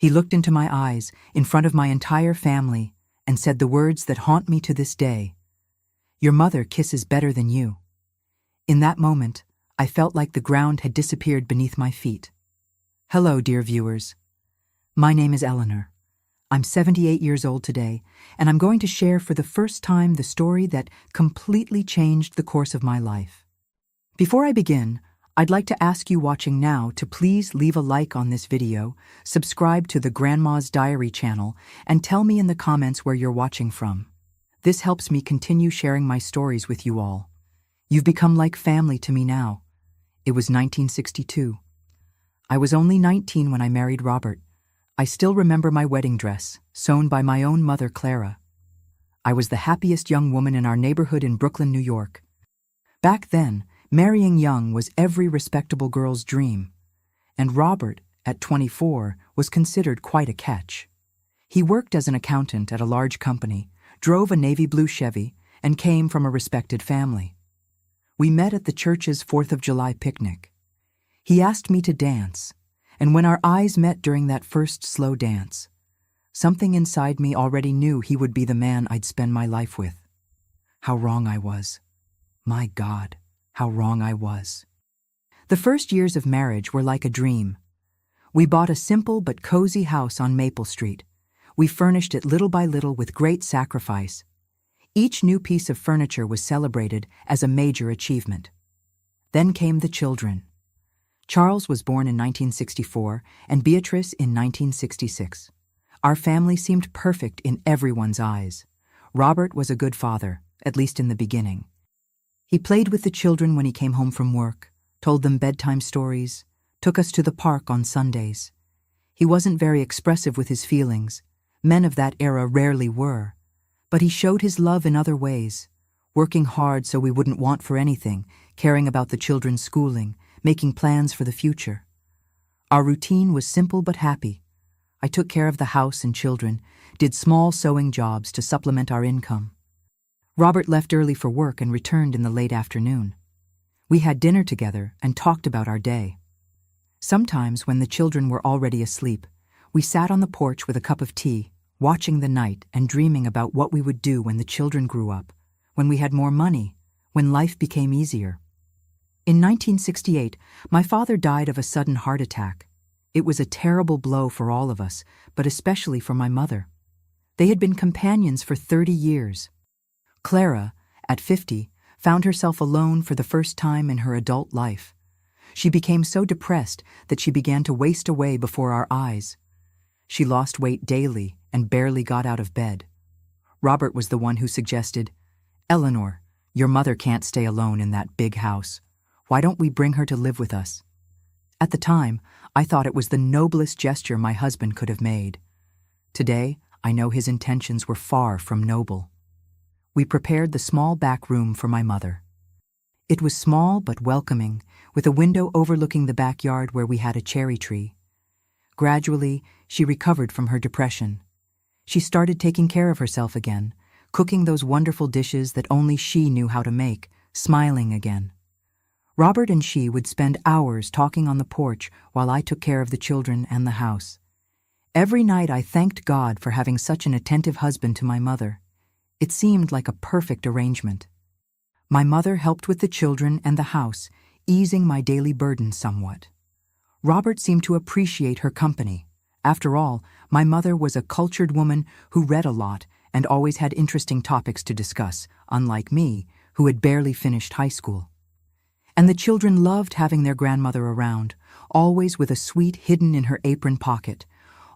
He looked into my eyes, in front of my entire family, and said the words that haunt me to this day. "Your mother kisses better than you." In that moment, I felt like the ground had disappeared beneath my feet. Hello, dear viewers. My name is Eleanor. I'm 78 years old today, and I'm going to share for the first time the story that completely changed the course of my life. Before I begin, I'd like to ask you watching now to please leave a like on this video, subscribe to the Grandma's Diary channel, and tell me in the comments where you're watching from. This helps me continue sharing my stories with you all. You've become like family to me now. It was 1962. I was only 19 when I married Robert. I still remember my wedding dress, sewn by my own mother, Clara. I was the happiest young woman in our neighborhood in Brooklyn, New York. Back then, marrying young was every respectable girl's dream, and Robert, at 24, was considered quite a catch. He worked as an accountant at a large company, drove a navy blue Chevy, and came from a respected family. We met at the church's 4th of July picnic. He asked me to dance, and when our eyes met during that first slow dance, something inside me already knew he would be the man I'd spend my life with. How wrong I was. My God, how wrong I was. The first years of marriage were like a dream. We bought a simple but cozy house on Maple Street. We furnished it little by little with great sacrifice. Each new piece of furniture was celebrated as a major achievement. Then came the children. Charles was born in 1964 and Beatrice in 1966. Our family seemed perfect in everyone's eyes. Robert was a good father, at least in the beginning. He played with the children when he came home from work, told them bedtime stories, took us to the park on Sundays. He wasn't very expressive with his feelings. Men of that era rarely were. But he showed his love in other ways, working hard so we wouldn't want for anything, caring about the children's schooling, making plans for the future. Our routine was simple but happy. I took care of the house and children, did small sewing jobs to supplement our income. Robert left early for work and returned in the late afternoon. We had dinner together and talked about our day. Sometimes, when the children were already asleep, we sat on the porch with a cup of tea, watching the night and dreaming about what we would do when the children grew up, when we had more money, when life became easier. In 1968, my father died of a sudden heart attack. It was a terrible blow for all of us, but especially for my mother. They had been companions for 30 years. Clara, at 50, found herself alone for the first time in her adult life. She became so depressed that she began to waste away before our eyes. She lost weight daily and barely got out of bed. Robert was the one who suggested, "Eleanor, your mother can't stay alone in that big house. Why don't we bring her to live with us?" At the time, I thought it was the noblest gesture my husband could have made. Today, I know his intentions were far from noble. We prepared the small back room for my mother. It was small but welcoming, with a window overlooking the backyard where we had a cherry tree. Gradually, she recovered from her depression. She started taking care of herself again, cooking those wonderful dishes that only she knew how to make, smiling again. Robert and she would spend hours talking on the porch while I took care of the children and the house. Every night I thanked God for having such an attentive husband to my mother. It seemed like a perfect arrangement. My mother helped with the children and the house, easing my daily burden somewhat. Robert seemed to appreciate her company. After all, my mother was a cultured woman who read a lot and always had interesting topics to discuss, unlike me, who had barely finished high school. And the children loved having their grandmother around, always with a sweet hidden in her apron pocket,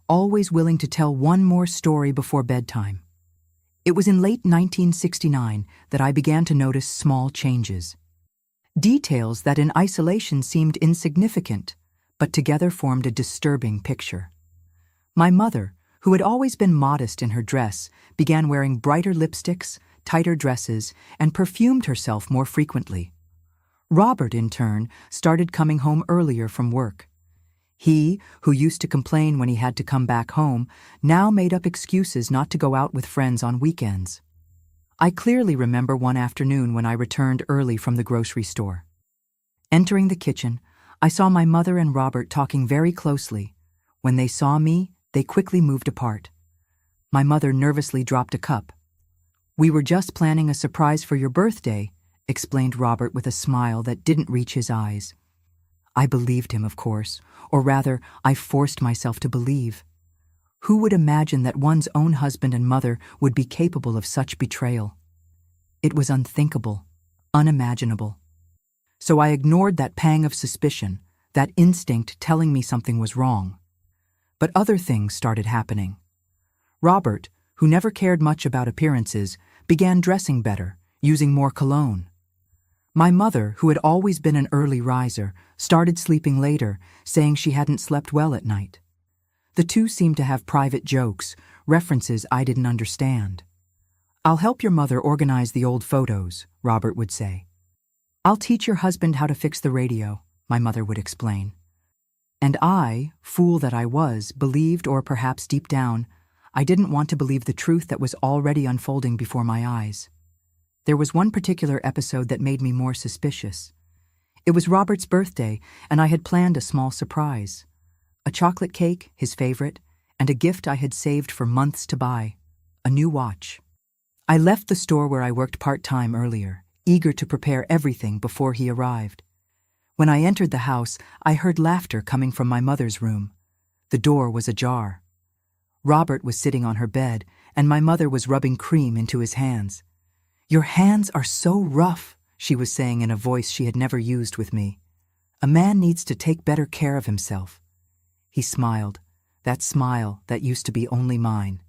always willing to tell one more story before bedtime. It was in late 1969 that I began to notice small changes. Details that in isolation seemed insignificant, but together formed a disturbing picture. My mother, who had always been modest in her dress, began wearing brighter lipsticks, tighter dresses, and perfumed herself more frequently. Robert, in turn, started coming home earlier from work. He, who used to complain when he had to come back home, now made up excuses not to go out with friends on weekends. I clearly remember one afternoon when I returned early from the grocery store. Entering the kitchen, I saw my mother and Robert talking very closely. When they saw me, They quickly moved apart. My mother nervously dropped a cup. "We were just planning a surprise for your birthday," explained Robert with a smile that didn't reach his eyes. I believed him, of course, or rather, I forced myself to believe. Who would imagine that one's own husband and mother would be capable of such betrayal? It was unthinkable, unimaginable. So I ignored that pang of suspicion, that instinct telling me something was wrong. But other things started happening. Robert, who never cared much about appearances, began dressing better, using more cologne. My mother, who had always been an early riser, started sleeping later, saying she hadn't slept well at night. The two seemed to have private jokes, references I didn't understand. "I'll help your mother organize the old photos," Robert would say. "I'll teach your husband how to fix the radio," my mother would explain. And I, fool that I was, believed, or perhaps deep down, I didn't want to believe the truth that was already unfolding before my eyes. There was one particular episode that made me more suspicious. It was Robert's birthday, and I had planned a small surprise. A chocolate cake, his favorite, and a gift I had saved for months to buy, a new watch. I left the store where I worked part-time earlier, eager to prepare everything before he arrived. When I entered the house, I heard laughter coming from my mother's room. The door was ajar. Robert was sitting on her bed, and my mother was rubbing cream into his hands. "Your hands are so rough," she was saying in a voice she had never used with me. "A man needs to take better care of himself." He smiled, that smile that used to be only mine.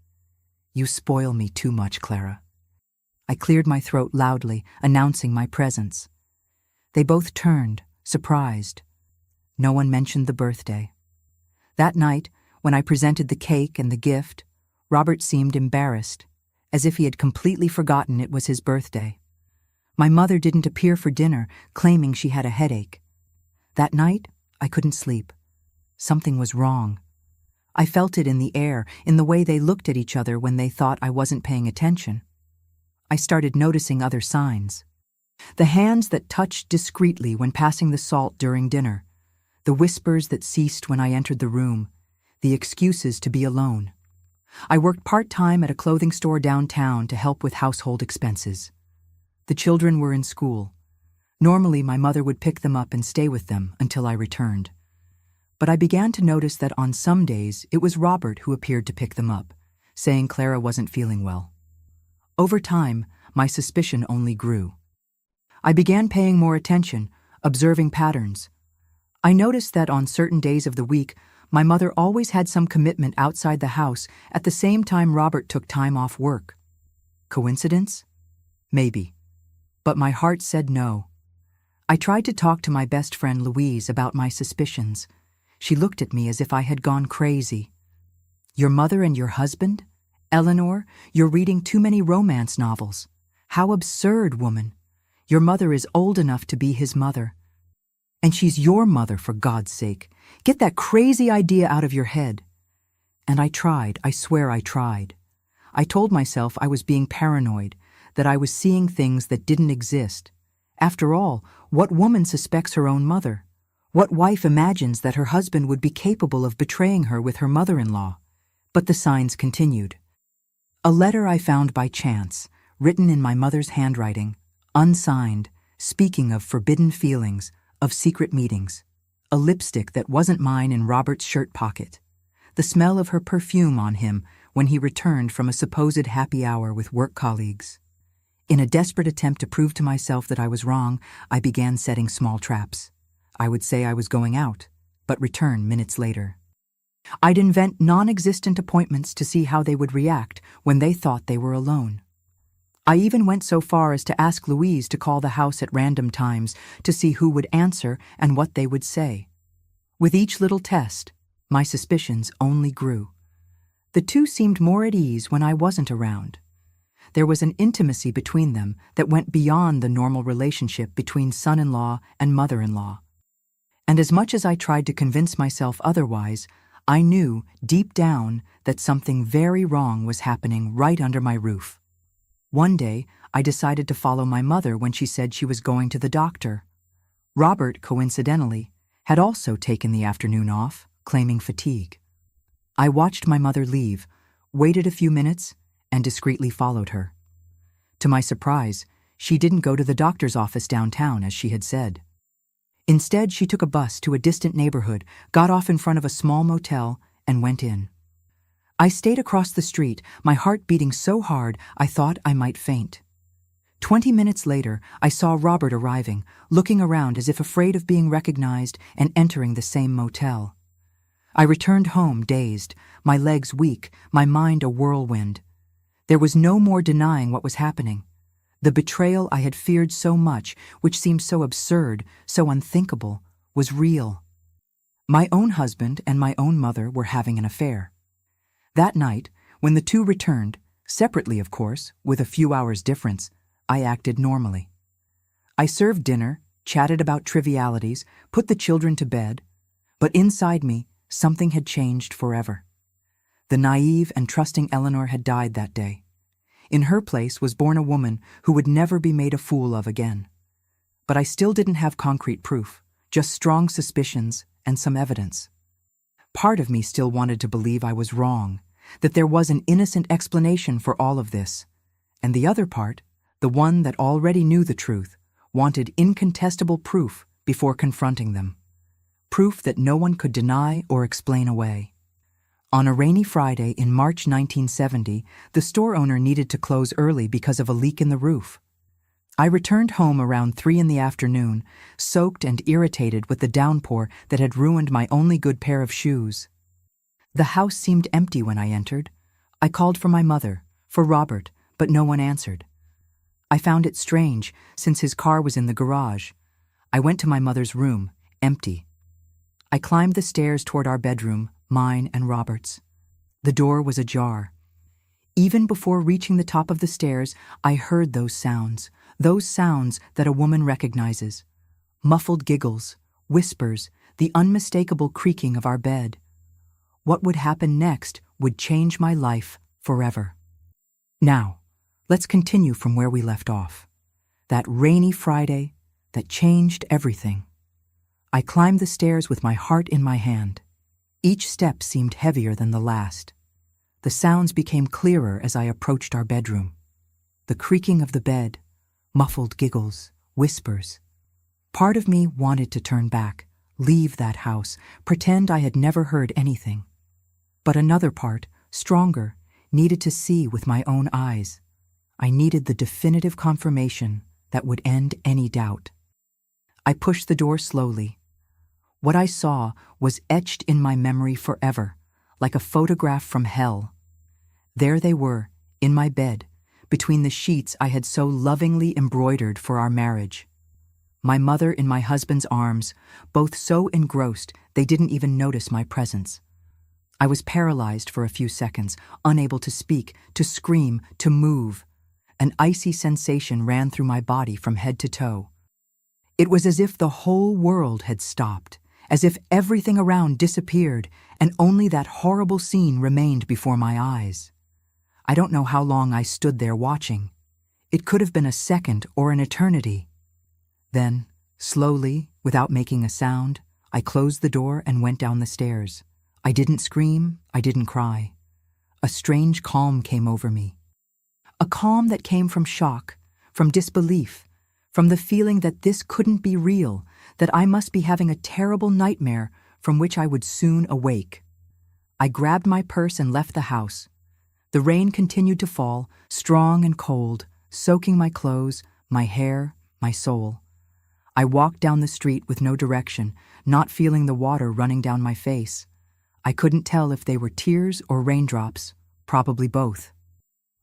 "You spoil me too much, Clara." I cleared my throat loudly, announcing my presence. They both turned, surprised. No one mentioned the birthday. That night, when I presented the cake and the gift, Robert seemed embarrassed, as if he had completely forgotten it was his birthday. My mother didn't appear for dinner, claiming she had a headache. That night, I couldn't sleep. Something was wrong. I felt it in the air, in the way they looked at each other when they thought I wasn't paying attention. I started noticing other signs. The hands that touched discreetly when passing the salt during dinner, the whispers that ceased when I entered the room, the excuses to be alone. I worked part-time at a clothing store downtown to help with household expenses. The children were in school. Normally, my mother would pick them up and stay with them until I returned. But I began to notice that on some days it was Robert who appeared to pick them up, saying Clara wasn't feeling well. Over time, my suspicion only grew. I began paying more attention, observing patterns. I noticed that on certain days of the week, my mother always had some commitment outside the house at the same time Robert took time off work. Coincidence? Maybe. But my heart said no. I tried to talk to my best friend Louise about my suspicions. She looked at me as if I had gone crazy. "Your mother and your husband? Eleanor, you're reading too many romance novels. How absurd, woman. Your mother is old enough to be his mother. And she's your mother, for God's sake. Get that crazy idea out of your head." And I tried, I swear I tried. I told myself I was being paranoid, that I was seeing things that didn't exist. After all, what woman suspects her own mother? What wife imagines that her husband would be capable of betraying her with her mother-in-law? But the signs continued. A letter I found by chance, written in my mother's handwriting, unsigned, speaking of forbidden feelings, of secret meetings. A lipstick that wasn't mine in Robert's shirt pocket. The smell of her perfume on him when he returned from a supposed happy hour with work colleagues. In a desperate attempt to prove to myself that I was wrong, I began setting small traps. I would say I was going out, but return minutes later. I'd invent non-existent appointments to see how they would react when they thought they were alone. I even went so far as to ask Louise to call the house at random times to see who would answer and what they would say. With each little test, my suspicions only grew. The two seemed more at ease when I wasn't around. There was an intimacy between them that went beyond the normal relationship between son-in-law and mother-in-law. And as much as I tried to convince myself otherwise, I knew, deep down, that something very wrong was happening right under my roof. One day, I decided to follow my mother when she said she was going to the doctor. Robert, coincidentally, had also taken the afternoon off, claiming fatigue. I watched my mother leave, waited a few minutes, and discreetly followed her. To my surprise, she didn't go to the doctor's office downtown as she had said. Instead, she took a bus to a distant neighborhood, got off in front of a small motel, and went in. I stayed across the street, my heart beating so hard I thought I might faint. 20 minutes later, I saw Robert arriving, looking around as if afraid of being recognized and entering the same motel. I returned home dazed, my legs weak, my mind a whirlwind. There was no more denying what was happening. The betrayal I had feared so much, which seemed so absurd, so unthinkable, was real. My own husband and my own mother were having an affair. That night, when the two returned, separately of course, with a few hours' difference, I acted normally. I served dinner, chatted about trivialities, put the children to bed, but inside me, something had changed forever. The naive and trusting Eleanor had died that day. In her place was born a woman who would never be made a fool of again. But I still didn't have concrete proof, just strong suspicions and some evidence. Part of me still wanted to believe I was wrong, that there was an innocent explanation for all of this, and the other part, the one that already knew the truth, wanted incontestable proof before confronting them. Proof that no one could deny or explain away. On a rainy Friday in March 1970, the store owner needed to close early because of a leak in the roof. I returned home around 3 in the afternoon, soaked and irritated with the downpour that had ruined my only good pair of shoes. The house seemed empty when I entered. I called for my mother, for Robert, but no one answered. I found it strange, since his car was in the garage. I went to my mother's room, empty. I climbed the stairs toward our bedroom, mine and Robert's. The door was ajar. Even before reaching the top of the stairs, I heard those sounds that a woman recognizes. Muffled giggles, whispers, the unmistakable creaking of our bed. What would happen next would change my life forever. Now, let's continue from where we left off. That rainy Friday that changed everything. I climbed the stairs with my heart in my hand. Each step seemed heavier than the last. The sounds became clearer as I approached our bedroom. The creaking of the bed, muffled giggles, whispers. Part of me wanted to turn back, leave that house, pretend I had never heard anything. But another part, stronger, needed to see with my own eyes. I needed the definitive confirmation that would end any doubt. I pushed the door slowly. What I saw was etched in my memory forever, like a photograph from hell. There they were, in my bed, between the sheets I had so lovingly embroidered for our marriage. My mother in my husband's arms, both so engrossed they didn't even notice my presence. I was paralyzed for a few seconds, unable to speak, to scream, to move. An icy sensation ran through my body from head to toe. It was as if the whole world had stopped, as if everything around disappeared and only that horrible scene remained before my eyes. I don't know how long I stood there watching. It could have been a second or an eternity. Then, slowly, without making a sound, I closed the door and went down the stairs. I didn't scream, I didn't cry. A strange calm came over me. A calm that came from shock, from disbelief, from the feeling that this couldn't be real, that I must be having a terrible nightmare from which I would soon awake. I grabbed my purse and left the house. The rain continued to fall, strong and cold, soaking my clothes, my hair, my soul. I walked down the street with no direction, not feeling the water running down my face. I couldn't tell if they were tears or raindrops, probably both.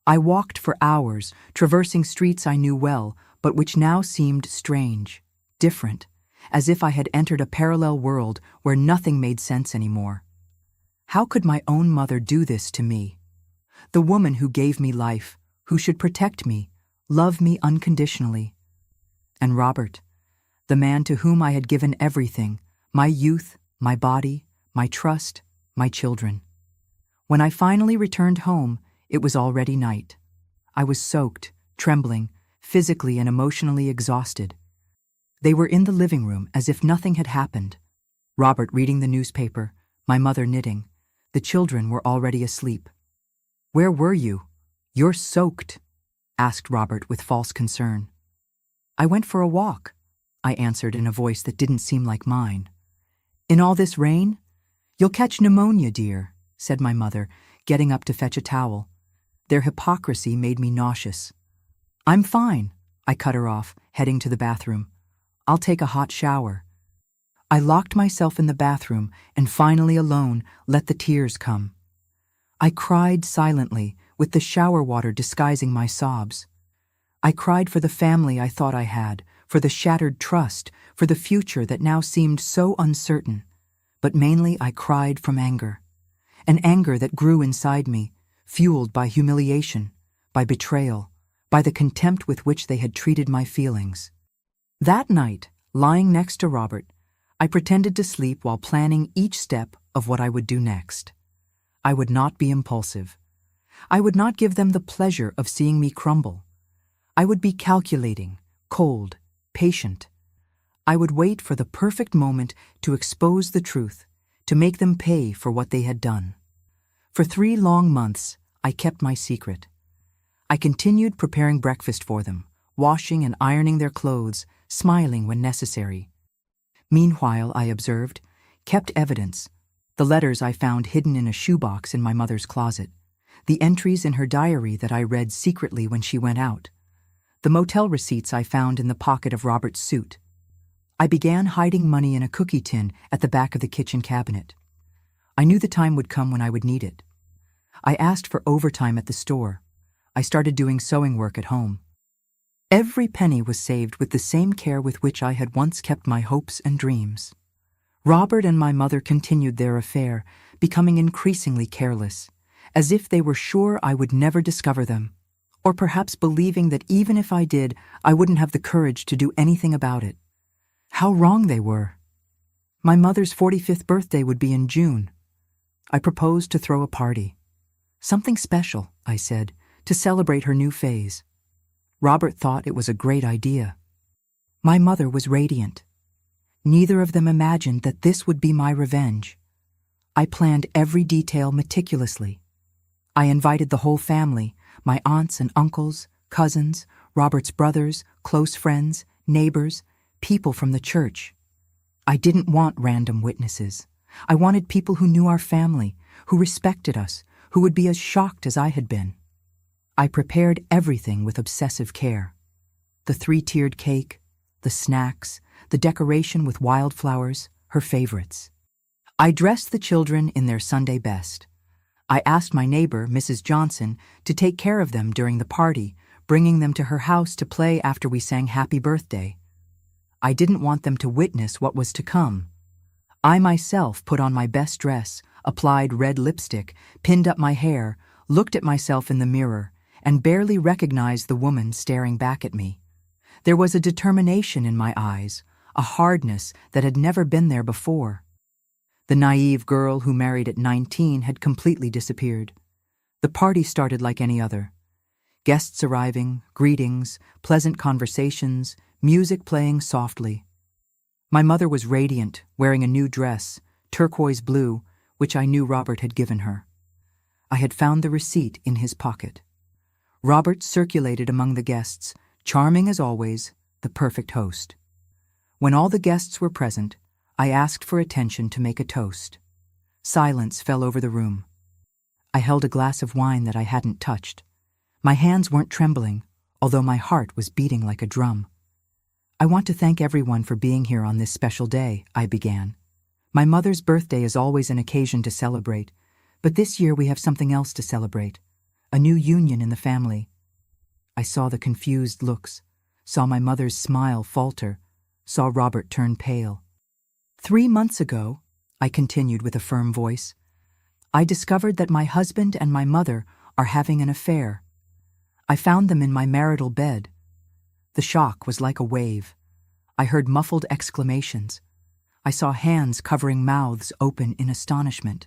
I walked for hours, traversing streets I knew well, but which now seemed strange, different, as if I had entered a parallel world where nothing made sense anymore. How could my own mother do this to me? The woman who gave me life, who should protect me, love me unconditionally. And Robert, the man to whom I had given everything, my youth, my body, my trust, my children. When I finally returned home, it was already night. I was soaked, trembling, physically and emotionally exhausted. They were in the living room as if nothing had happened. Robert reading the newspaper, my mother knitting, The children were already asleep. "Where were you? You're soaked," asked Robert with false concern. "I went for a walk," I answered in a voice that didn't seem like mine. "In all this rain? You'll catch pneumonia, dear," said my mother, getting up to fetch a towel. Their hypocrisy made me nauseous. "I'm fine," I cut her off, heading to the bathroom. "I'll take a hot shower." I locked myself in the bathroom and finally alone let the tears come. I cried silently, with the shower water disguising my sobs. I cried for the family I thought I had, for the shattered trust, for the future that now seemed so uncertain. But mainly I cried from anger. An anger that grew inside me, fueled by humiliation, by betrayal, by the contempt with which they had treated my feelings. That night, lying next to Robert, I pretended to sleep while planning each step of what I would do next. I would not be impulsive. I would not give them the pleasure of seeing me crumble. I would be calculating, cold, patient. I would wait for the perfect moment to expose the truth, to make them pay for what they had done. For 3 long months, I kept my secret. I continued preparing breakfast for them, washing and ironing their clothes, smiling when necessary. Meanwhile, I observed, kept evidence, the letters I found hidden in a shoebox in my mother's closet, the entries in her diary that I read secretly when she went out, the motel receipts I found in the pocket of Robert's suit. I began hiding money in a cookie tin at the back of the kitchen cabinet. I knew the time would come when I would need it. I asked for overtime at the store. I started doing sewing work at home. Every penny was saved with the same care with which I had once kept my hopes and dreams. Robert and my mother continued their affair, becoming increasingly careless, as if they were sure I would never discover them, or perhaps believing that even if I did, I wouldn't have the courage to do anything about it. How wrong they were. My mother's 45th birthday would be in June. I proposed to throw a party. Something special, I said, to celebrate her new phase. Robert thought it was a great idea. My mother was radiant. Neither of them imagined that this would be my revenge. I planned every detail meticulously. I invited the whole family, my aunts and uncles, cousins, Robert's brothers, close friends, neighbors, people from the church. I didn't want random witnesses. I wanted people who knew our family, who respected us, who would be as shocked as I had been. I prepared everything with obsessive care. The 3-tiered cake, the snacks, the decoration with wildflowers, her favorites. I dressed the children in their Sunday best. I asked my neighbor, Mrs. Johnson, to take care of them during the party, bringing them to her house to play after we sang Happy Birthday. I didn't want them to witness what was to come. I myself put on my best dress, applied red lipstick, pinned up my hair, looked at myself in the mirror, and barely recognized the woman staring back at me. There was a determination in my eyes, a hardness that had never been there before. The naive girl who married at 19 had completely disappeared. The party started like any other. Guests arriving, greetings, pleasant conversations, music playing softly. My mother was radiant, wearing a new dress, turquoise blue, which I knew Robert had given her. I had found the receipt in his pocket. Robert circulated among the guests, charming as always, the perfect host. When all the guests were present, I asked for attention to make a toast. Silence fell over the room. I held a glass of wine that I hadn't touched. My hands weren't trembling, although my heart was beating like a drum. "I want to thank everyone for being here on this special day," I began. "My mother's birthday is always an occasion to celebrate, but this year we have something else to celebrate, a new union in the family." I saw the confused looks, saw my mother's smile falter, saw Robert turn pale. 3 months ago, I continued with a firm voice, I discovered that my husband and my mother are having an affair. I found them in my marital bed. The shock was like a wave. I heard muffled exclamations. I saw hands covering mouths open in astonishment.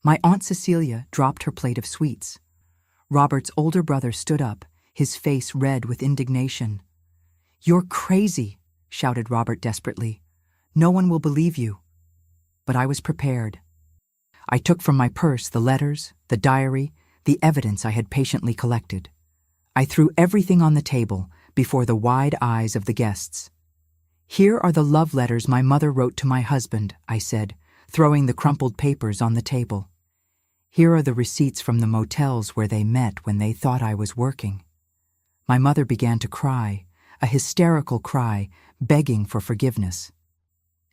My Aunt Cecilia dropped her plate of sweets. Robert's older brother stood up, his face red with indignation. "You're crazy," shouted Robert desperately. "No one will believe you." But I was prepared. I took from my purse the letters, the diary, the evidence I had patiently collected. I threw everything on the table before the wide eyes of the guests. "Here are the love letters my mother wrote to my husband," I said, throwing the crumpled papers on the table. "Here are the receipts from the motels where they met when they thought I was working." My mother began to cry, a hysterical cry, begging for forgiveness.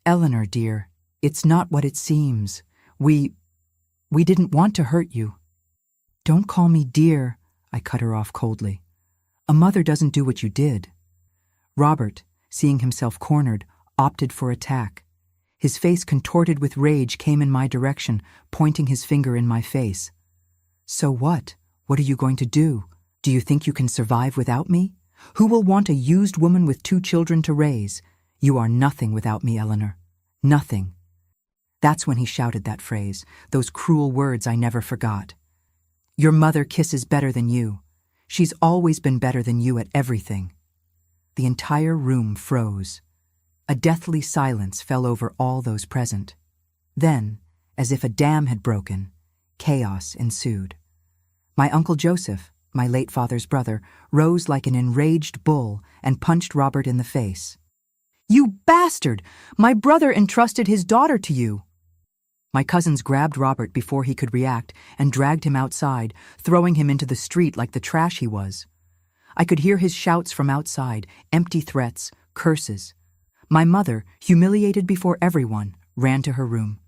"Eleanor, dear, it's not what it seems. We didn't want to hurt you." "Don't call me dear," I cut her off coldly. "A mother doesn't do what you did." Robert, seeing himself cornered, opted for attack. His face contorted with rage came in my direction, pointing his finger in my face. "So what? What are you going to do? Do you think you can survive without me? Who will want a used woman with 2 children to raise? You are nothing without me, Eleanor. Nothing." That's when he shouted that phrase, those cruel words I never forgot. "Your mother kisses better than you. She's always been better than you at everything." The entire room froze. A deathly silence fell over all those present. Then, as if a dam had broken, chaos ensued. My Uncle Joseph, my late father's brother, rose like an enraged bull and punched Robert in the face. "You bastard! My brother entrusted his daughter to you!" My cousins grabbed Robert before he could react and dragged him outside, throwing him into the street like the trash he was. I could hear his shouts from outside, empty threats, curses. My mother, humiliated before everyone, ran to her room.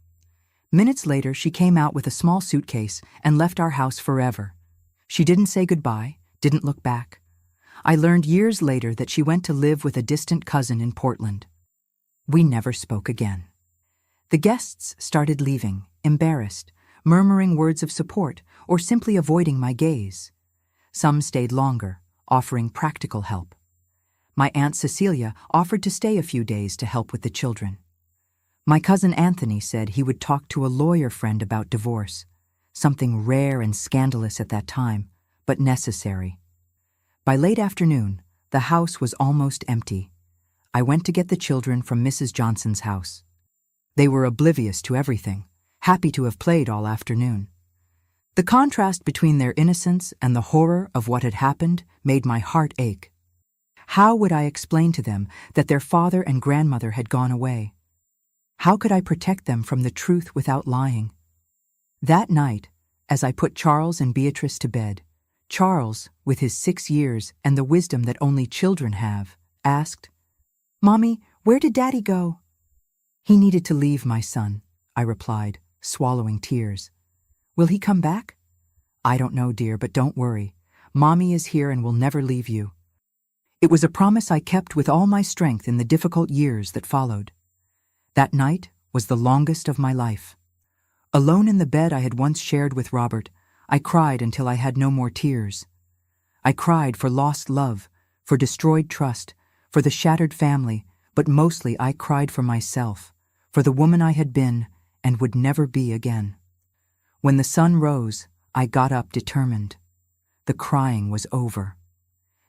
Minutes later, she came out with a small suitcase and left our house forever. She didn't say goodbye, didn't look back. I learned years later that she went to live with a distant cousin in Portland. We never spoke again. The guests started leaving, embarrassed, murmuring words of support, or simply avoiding my gaze. Some stayed longer, offering practical help. My Aunt Cecilia offered to stay a few days to help with the children. My cousin Anthony said he would talk to a lawyer friend about divorce, something rare and scandalous at that time, but necessary. By late afternoon, the house was almost empty. I went to get the children from Mrs. Johnson's house. They were oblivious to everything, happy to have played all afternoon. The contrast between their innocence and the horror of what had happened made my heart ache. How would I explain to them that their father and grandmother had gone away? How could I protect them from the truth without lying? That night, as I put Charles and Beatrice to bed, Charles, with his 6 years and the wisdom that only children have, asked, "Mommy, where did Daddy go?" "He needed to leave, my son," I replied, swallowing tears. "Will he come back?" "I don't know, dear, but don't worry. Mommy is here and will never leave you." It was a promise I kept with all my strength in the difficult years that followed. That night was the longest of my life. Alone in the bed I had once shared with Robert, I cried until I had no more tears. I cried for lost love, for destroyed trust, for the shattered family, but mostly I cried for myself, for the woman I had been and would never be again. When the sun rose, I got up determined. The crying was over.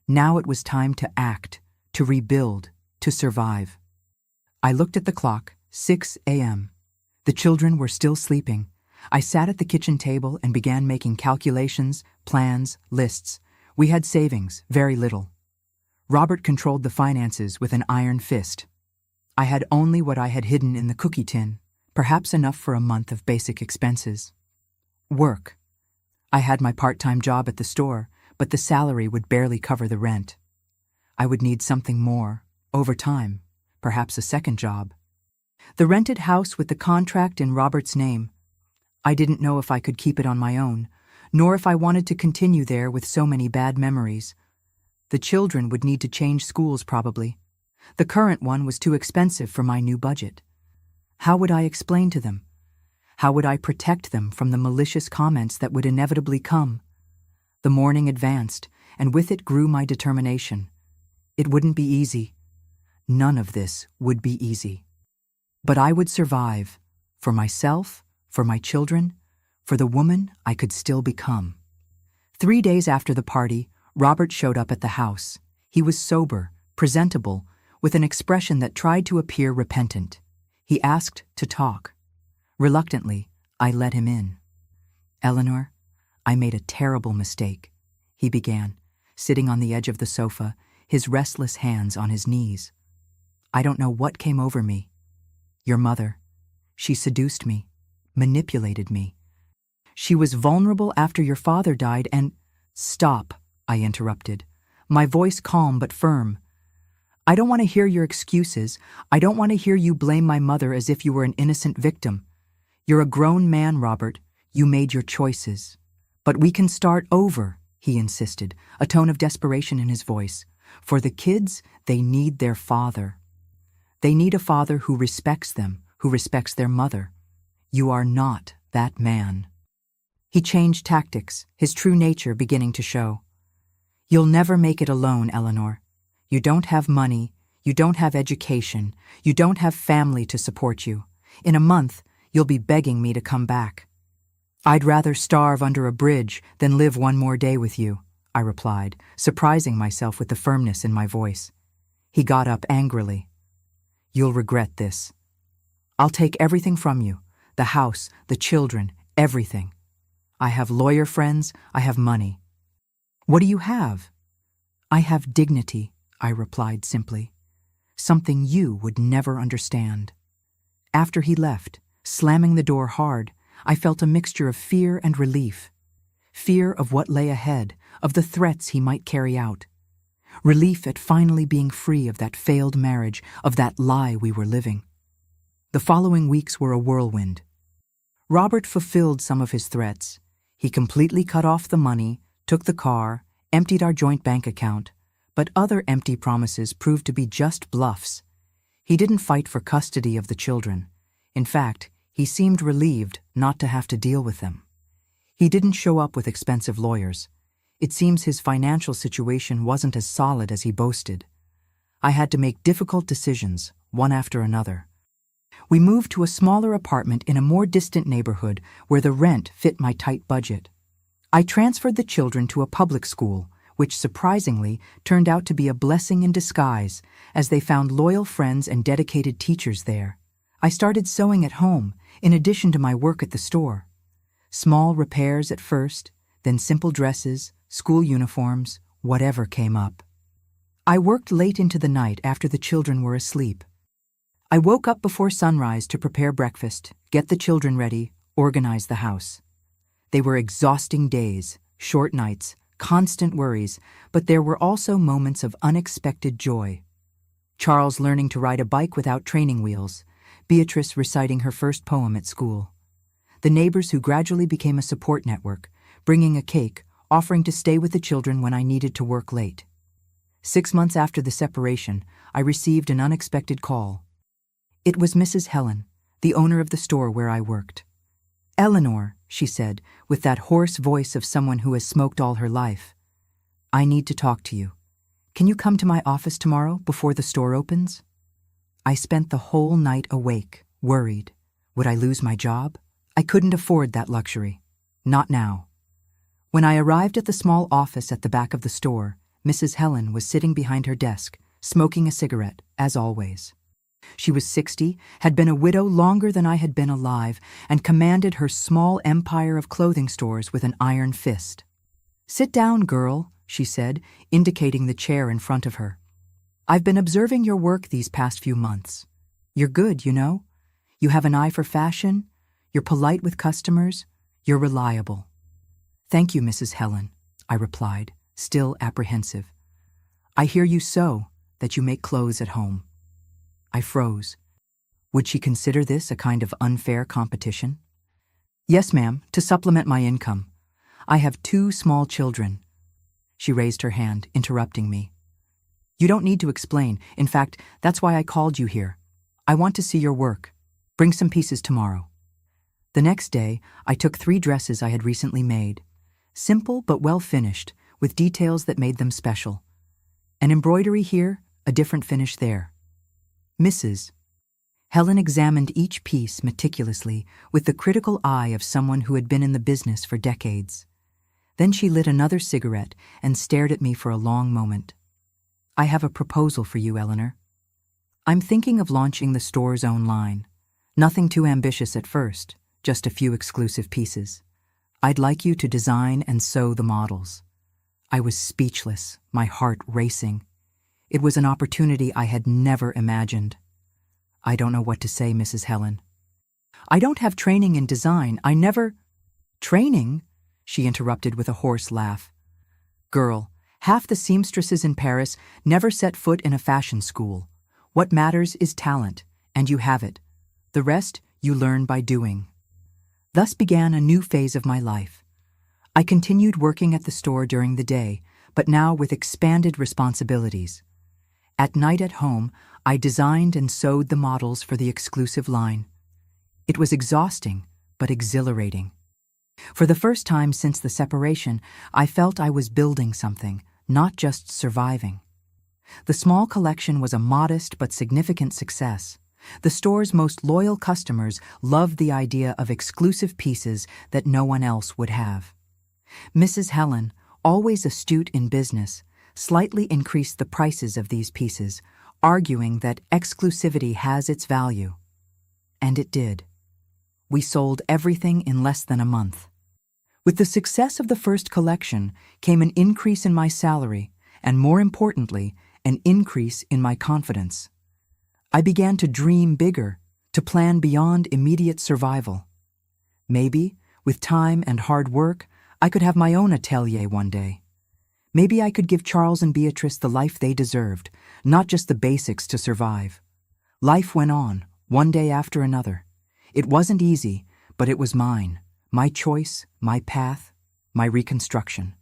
Now it was time to act, to rebuild, to survive. I looked at the clock, 6 a.m. The children were still sleeping. I sat at the kitchen table and began making calculations, plans, lists. We had savings, very little. Robert controlled the finances with an iron fist. I had only what I had hidden in the cookie tin, perhaps enough for a month of basic expenses. Work. I had my part-time job at the store, but the salary would barely cover the rent. I would need something more, overtime, perhaps a second job. The rented house with the contract in Robert's name. I didn't know if I could keep it on my own, nor if I wanted to continue there with so many bad memories. The children would need to change schools probably. The current one was too expensive for my new budget. How would I explain to them? How would I protect them from the malicious comments that would inevitably come? The morning advanced, and with it grew my determination. It wouldn't be easy. None of this would be easy. But I would survive, for myself, for my children, for the woman I could still become. 3 days after the party, Robert showed up at the house. He was sober, presentable, with an expression that tried to appear repentant. He asked to talk. Reluctantly, I let him in. "Eleanor, I made a terrible mistake," he began, sitting on the edge of the sofa, his restless hands on his knees. "I don't know what came over me. Your mother, she seduced me, manipulated me. She was vulnerable after your father died and—" "Stop," I interrupted, my voice calm but firm. "I don't want to hear your excuses. I don't want to hear you blame my mother as if you were an innocent victim. You're a grown man, Robert. You made your choices. But we can start over," he insisted, a tone of desperation in his voice. "For the kids, they need their father. They need a father who respects them, who respects their mother. You are not that man." He changed tactics, his true nature beginning to show. "You'll never make it alone, Eleanor. You don't have money, you don't have education, you don't have family to support you. In a month, you'll be begging me to come back." "I'd rather starve under a bridge than live one more day with you," I replied, surprising myself with the firmness in my voice. He got up angrily. "You'll regret this. I'll take everything from you, the house, the children, everything. I have lawyer friends, I have money." "What do you have?" "I have dignity," I replied simply. "Something you would never understand." After he left, slamming the door hard, I felt a mixture of fear and relief. Fear of what lay ahead, of the threats he might carry out. Relief at finally being free of that failed marriage, of that lie we were living. The following weeks were a whirlwind. Robert fulfilled some of his threats. He completely cut off the money, took the car, emptied our joint bank account, but other empty promises proved to be just bluffs. He didn't fight for custody of the children. In fact, he seemed relieved not to have to deal with them. He didn't show up with expensive lawyers. It seems his financial situation wasn't as solid as he boasted. I had to make difficult decisions, one after another. We moved to a smaller apartment in a more distant neighborhood where the rent fit my tight budget. I transferred the children to a public school, which surprisingly turned out to be a blessing in disguise, as they found loyal friends and dedicated teachers there. I started sewing at home, in addition to my work at the store. Small repairs at first, then simple dresses, school uniforms, whatever came up. I worked late into the night after the children were asleep. I woke up before sunrise to prepare breakfast, get the children ready, organize the house. They were exhausting days, short nights, constant worries, but there were also moments of unexpected joy. Charles learning to ride a bike without training wheels, Beatrice reciting her first poem at school. The neighbors who gradually became a support network, bringing a cake, offering to stay with the children when I needed to work late. 6 months after the separation, I received an unexpected call. It was Mrs. Helen, the owner of the store where I worked. "Eleanor," she said, with that hoarse voice of someone who has smoked all her life, "I need to talk to you. Can you come to my office tomorrow before the store opens?" I spent the whole night awake, worried. Would I lose my job? I couldn't afford that luxury. Not now. When I arrived at the small office at the back of the store, Mrs. Helen was sitting behind her desk, smoking a cigarette, as always. She was 60, had been a widow longer than I had been alive, and commanded her small empire of clothing stores with an iron fist. "Sit down, girl," she said, indicating the chair in front of her. "I've been observing your work these past few months. You're good, you know? You have an eye for fashion, you're polite with customers, you're reliable." "Thank you, Mrs. Helen," I replied, still apprehensive. "I hear you sew, that you make clothes at home." I froze. Would she consider this a kind of unfair competition? "Yes, ma'am, to supplement my income. I have 2 small children." She raised her hand, interrupting me. "You don't need to explain. In fact, that's why I called you here. I want to see your work. Bring some pieces tomorrow." The next day, I took 3 dresses I had recently made. Simple but well finished, with details that made them special. An embroidery here, a different finish there. "Mrs." Helen examined each piece meticulously with the critical eye of someone who had been in the business for decades. Then she lit another cigarette and stared at me for a long moment. "I have a proposal for you, Eleanor. I'm thinking of launching the store's own line. Nothing too ambitious at first, just a few exclusive pieces. I'd like you to design and sew the models." I was speechless, my heart racing. It was an opportunity I had never imagined. "I don't know what to say, Mrs. Helen. I don't have training in design. I never—" "Training?" she interrupted with a hoarse laugh. "Girl, half the seamstresses in Paris never set foot in a fashion school. What matters is talent, and you have it. The rest you learn by doing." Thus began a new phase of my life. I continued working at the store during the day, but now with expanded responsibilities. At night at home, I designed and sewed the models for the exclusive line. It was exhausting, but exhilarating. For the first time since the separation, I felt I was building something, not just surviving. The small collection was a modest but significant success. The store's most loyal customers loved the idea of exclusive pieces that no one else would have. Mrs. Helen, always astute in business, slightly increased the prices of these pieces, arguing that exclusivity has its value. And it did. We sold everything in less than a month. With the success of the first collection came an increase in my salary, and more importantly, an increase in my confidence. I began to dream bigger, to plan beyond immediate survival. Maybe, with time and hard work, I could have my own atelier one day. Maybe I could give Charles and Beatrice the life they deserved, not just the basics to survive. Life went on, one day after another. It wasn't easy, but it was mine, my choice, my path, my reconstruction.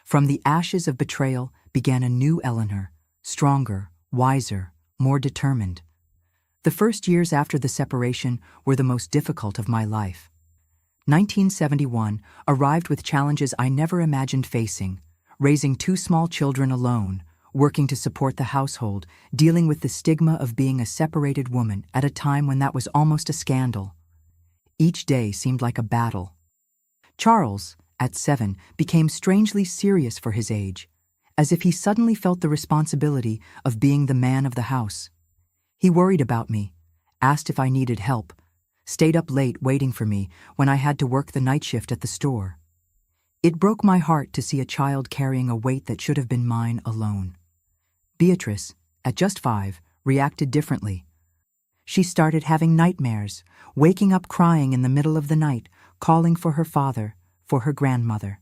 From the ashes of betrayal began a new Eleanor, stronger, wiser, more determined. The first years after the separation were the most difficult of my life. 1971 arrived with challenges I never imagined facing: raising two small children alone, working to support the household, dealing with the stigma of being a separated woman at a time when that was almost a scandal. Each day seemed like a battle. Charles, at 7, became strangely serious for his age, as if he suddenly felt the responsibility of being the man of the house. He worried about me, asked if I needed help, stayed up late waiting for me when I had to work the night shift at the store. It broke my heart to see a child carrying a weight that should have been mine alone. Beatrice, at just 5, reacted differently. She started having nightmares, waking up crying in the middle of the night, calling for her father, for her grandmother.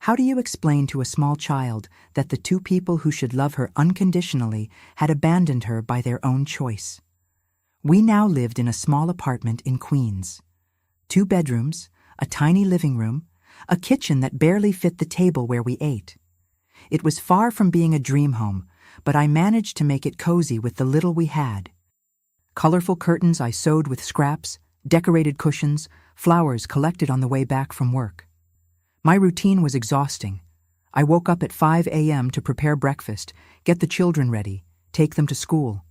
How do you explain to a small child that the two people who should love her unconditionally had abandoned her by their own choice? We now lived in a small apartment in Queens. 2 bedrooms, a tiny living room, a kitchen that barely fit the table where we ate. It was far from being a dream home, but I managed to make it cozy with the little we had. Colorful curtains I sewed with scraps, decorated cushions, flowers collected on the way back from work. My routine was exhausting. I woke up at 5 a.m. to prepare breakfast, get the children ready, take them to school.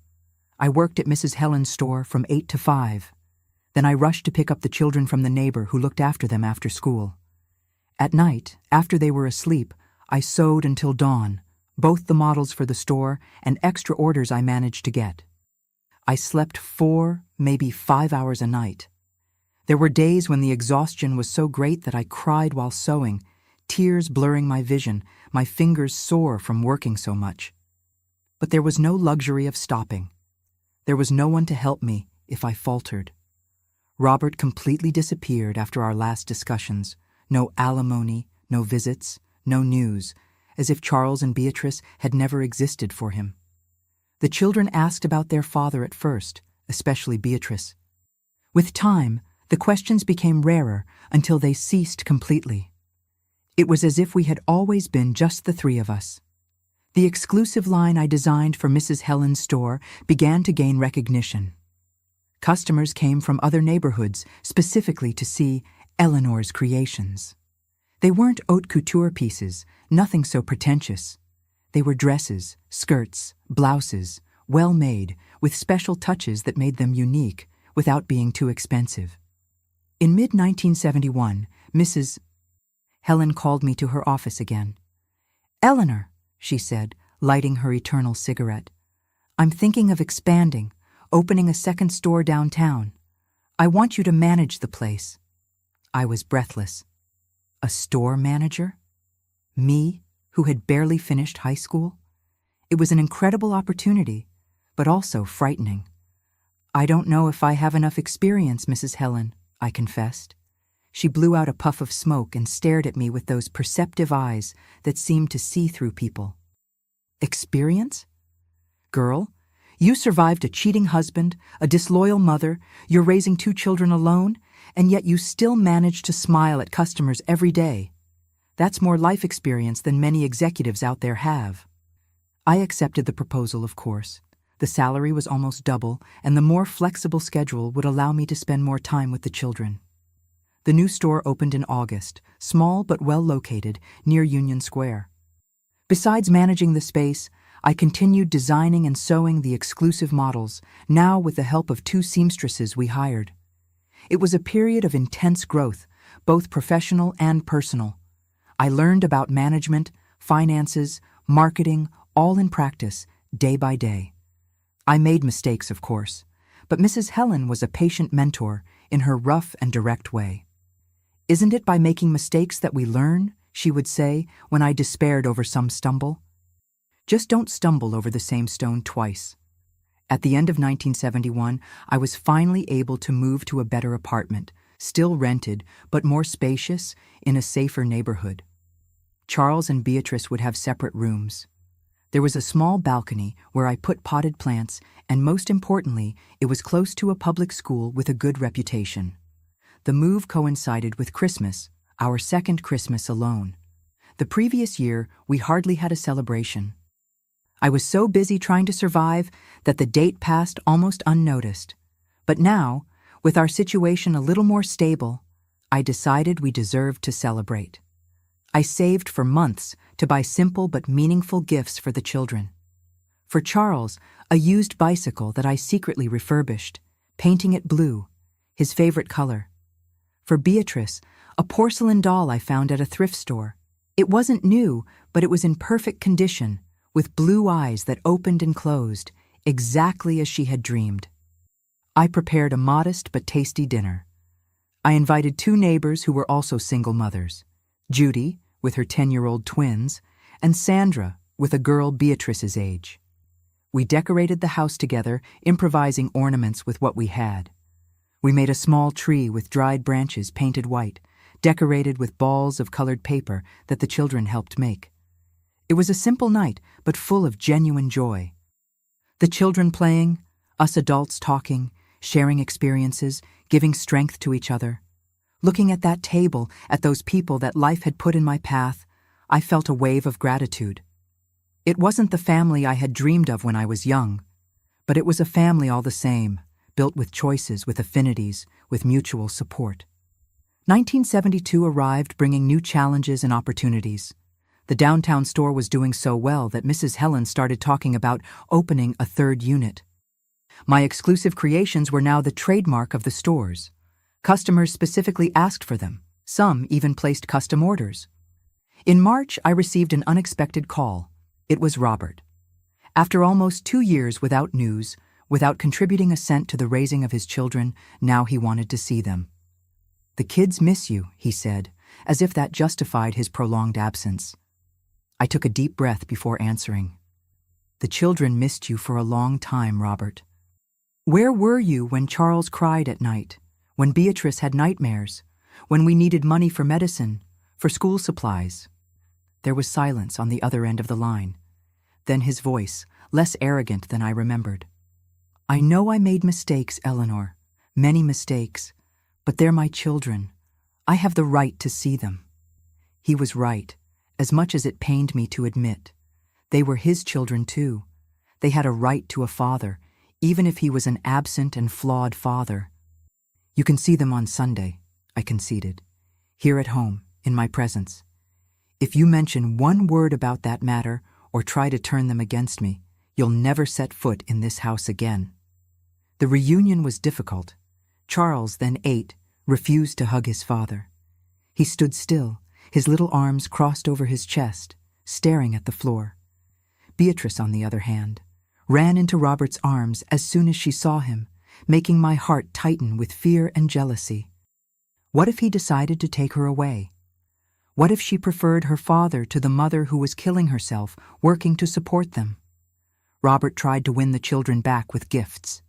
I worked at Mrs. Helen's store from 8 to 5. Then I rushed to pick up the children from the neighbor who looked after them after school. At night, after they were asleep, I sewed until dawn, both the models for the store and extra orders I managed to get. I slept 4, maybe 5 hours a night. There were days when the exhaustion was so great that I cried while sewing, tears blurring my vision, my fingers sore from working so much. But there was no luxury of stopping. There was no one to help me if I faltered. Robert completely disappeared after our last discussions. No alimony, no visits, no news, as if Charles and Beatrice had never existed for him. The children asked about their father at first, especially Beatrice. With time, the questions became rarer until they ceased completely. It was as if we had always been just the 3 of us. The exclusive line I designed for Mrs. Helen's store began to gain recognition. Customers came from other neighborhoods specifically to see Eleanor's creations. They weren't haute couture pieces, nothing so pretentious. They were dresses, skirts, blouses, well made, with special touches that made them unique, without being too expensive. In mid-1971, Mrs. Helen called me to her office again. "Eleanor," she said, lighting her eternal cigarette, "I'm thinking of expanding, opening a second store downtown. I want you to manage the place. I was breathless. A store manager? Me, who had barely finished high school? It was an incredible opportunity, but also frightening. I don't know if I have enough experience, Mrs. Helen, I confessed. She blew out a puff of smoke and stared at me with those perceptive eyes that seemed to see through people. Experience? Girl, you survived a cheating husband, a disloyal mother, you're raising 2 children alone, and yet you still manage to smile at customers every day. That's more life experience than many executives out there have. I accepted the proposal, of course. The salary was almost double, and the more flexible schedule would allow me to spend more time with the children. The new store opened in August, small but well located, near Union Square. Besides managing the space, I continued designing and sewing the exclusive models, now with the help of 2 seamstresses we hired. It was a period of intense growth, both professional and personal. I learned about management, finances, marketing, all in practice, day by day. I made mistakes, of course, but Mrs. Helen was a patient mentor in her rough and direct way. "Isn't it by making mistakes that we learn?" she would say when I despaired over some stumble. Just don't stumble over the same stone twice. At the end of 1971, I was finally able to move to a better apartment, still rented, but more spacious, in a safer neighborhood. Charles and Beatrice would have separate rooms. There was a small balcony where I put potted plants, and most importantly, it was close to a public school with a good reputation. The move coincided with Christmas, our second Christmas alone. The previous year, we hardly had a celebration. I was so busy trying to survive that the date passed almost unnoticed. But now, with our situation a little more stable, I decided we deserved to celebrate. I saved for months to buy simple but meaningful gifts for the children. For Charles, a used bicycle that I secretly refurbished, painting it blue, his favorite color. For Beatrice, a porcelain doll I found at a thrift store. It wasn't new, but it was in perfect condition, with blue eyes that opened and closed, exactly as she had dreamed. I prepared a modest but tasty dinner. I invited 2 neighbors who were also single mothers, Judy, with her 10-year-old twins, and Sandra, with a girl Beatrice's age. We decorated the house together, improvising ornaments with what we had. We made a small tree with dried branches painted white, decorated with balls of colored paper that the children helped make. It was a simple night, but full of genuine joy. The children playing, us adults talking, sharing experiences, giving strength to each other. Looking at that table, at those people that life had put in my path, I felt a wave of gratitude. It wasn't the family I had dreamed of when I was young, but it was a family all the same, built with choices, with affinities, with mutual support. 1972 arrived, bringing new challenges and opportunities. The downtown store was doing so well that Mrs. Helen started talking about opening a 3rd unit. My exclusive creations were now the trademark of the stores. Customers specifically asked for them. Some even placed custom orders. In March, I received an unexpected call. It was Robert. After almost 2 years without news, without contributing a cent to the raising of his children, now he wanted to see them. "The kids miss you," he said, as if that justified his prolonged absence. I took a deep breath before answering. "The children missed you for a long time, Robert. Where were you when Charles cried at night, when Beatrice had nightmares, when we needed money for medicine, for school supplies?" There was silence on the other end of the line. Then his voice, less arrogant than I remembered. "I know I made mistakes, Eleanor, many mistakes, but they're my children. I have the right to see them." He was right, as much as it pained me to admit. They were his children too. They had a right to a father, even if he was an absent and flawed father. "You can see them on Sunday," I conceded, "here at home, in my presence. If you mention one word about that matter or try to turn them against me, you'll never set foot in this house again." The reunion was difficult. Charles, then 8, refused to hug his father. He stood still, his little arms crossed over his chest, staring at the floor. Beatrice, on the other hand, ran into Robert's arms as soon as she saw him, making my heart tighten with fear and jealousy. What if he decided to take her away? What if she preferred her father to the mother who was killing herself, working to support them? Robert tried to win the children back with gifts.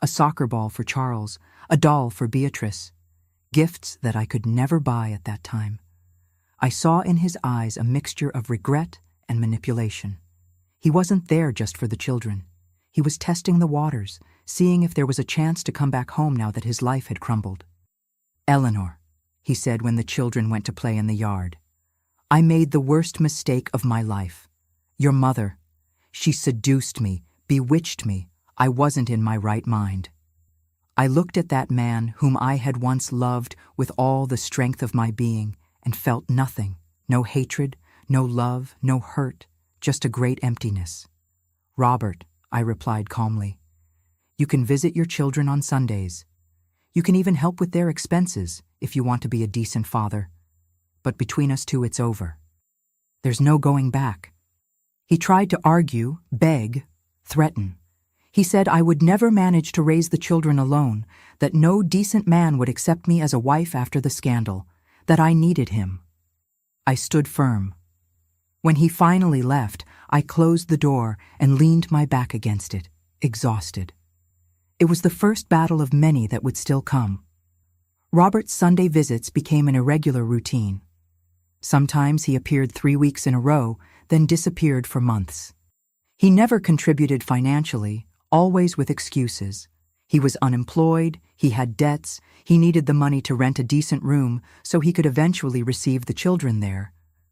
A soccer ball for Charles, a doll for Beatrice. Gifts that I could never buy at that time. I saw in his eyes a mixture of regret and manipulation. He wasn't there just for the children. He was testing the waters, seeing if there was a chance to come back home now that his life had crumbled. "Eleanor," he said when the children went to play in the yard, "I made the worst mistake of my life. Your mother, she seduced me, bewitched me. I wasn't in my right mind." I looked at that man whom I had once loved with all the strength of my being and felt nothing, no hatred, no love, no hurt, just a great emptiness. "Robert," I replied calmly, "you can visit your children on Sundays. You can even help with their expenses if you want to be a decent father. But between us two, it's over. There's no going back." He tried to argue, beg, threaten. He said I would never manage to raise the children alone, that no decent man would accept me as a wife after the scandal, that I needed him. I stood firm. When he finally left, I closed the door and leaned my back against it, exhausted. It was the first battle of many that would still come. Robert's Sunday visits became an irregular routine. Sometimes he appeared 3 weeks in a row, then disappeared for months. He never contributed financially, always with excuses. He was unemployed, he had debts, he needed the money to rent a decent room so he could eventually receive the children there,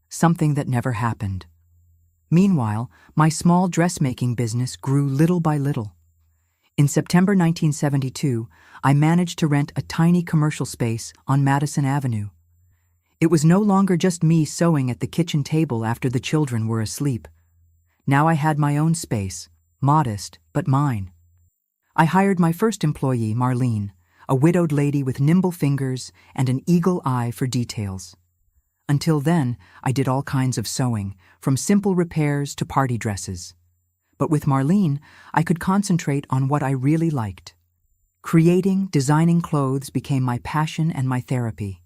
something that never happened. Meanwhile, my small dressmaking business grew little by little. In September 1972, I managed to rent a tiny commercial space on Madison Avenue. It was no longer just me sewing at the kitchen table after the children were asleep. Now I had my own space, modest, but mine. I hired my first employee, Marlene, a widowed lady with nimble fingers and an eagle eye for details. Until then, I did all kinds of sewing, from simple repairs to party dresses. But with Marlene, I could concentrate on what I really liked. Creating, designing clothes became my passion and my therapy.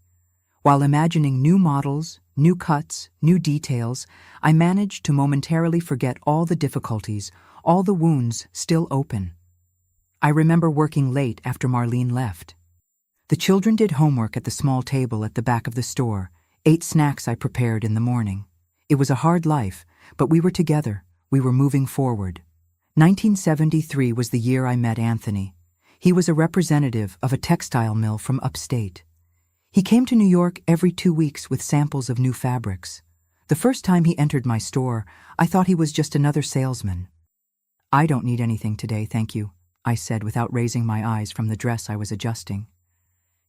While imagining new models, new cuts, new details, I managed to momentarily forget all the difficulties, all the wounds still open. I remember working late after Marlene left. The children did homework at the small table at the back of the store, ate snacks I prepared in the morning. It was a hard life, but we were together. We were moving forward. 1973 was the year I met Anthony. He was a representative of a textile mill from upstate. He came to New York every 2 weeks with samples of new fabrics. The first time he entered my store, I thought he was just another salesman. "I don't need anything today, thank you," I said without raising my eyes from the dress I was adjusting.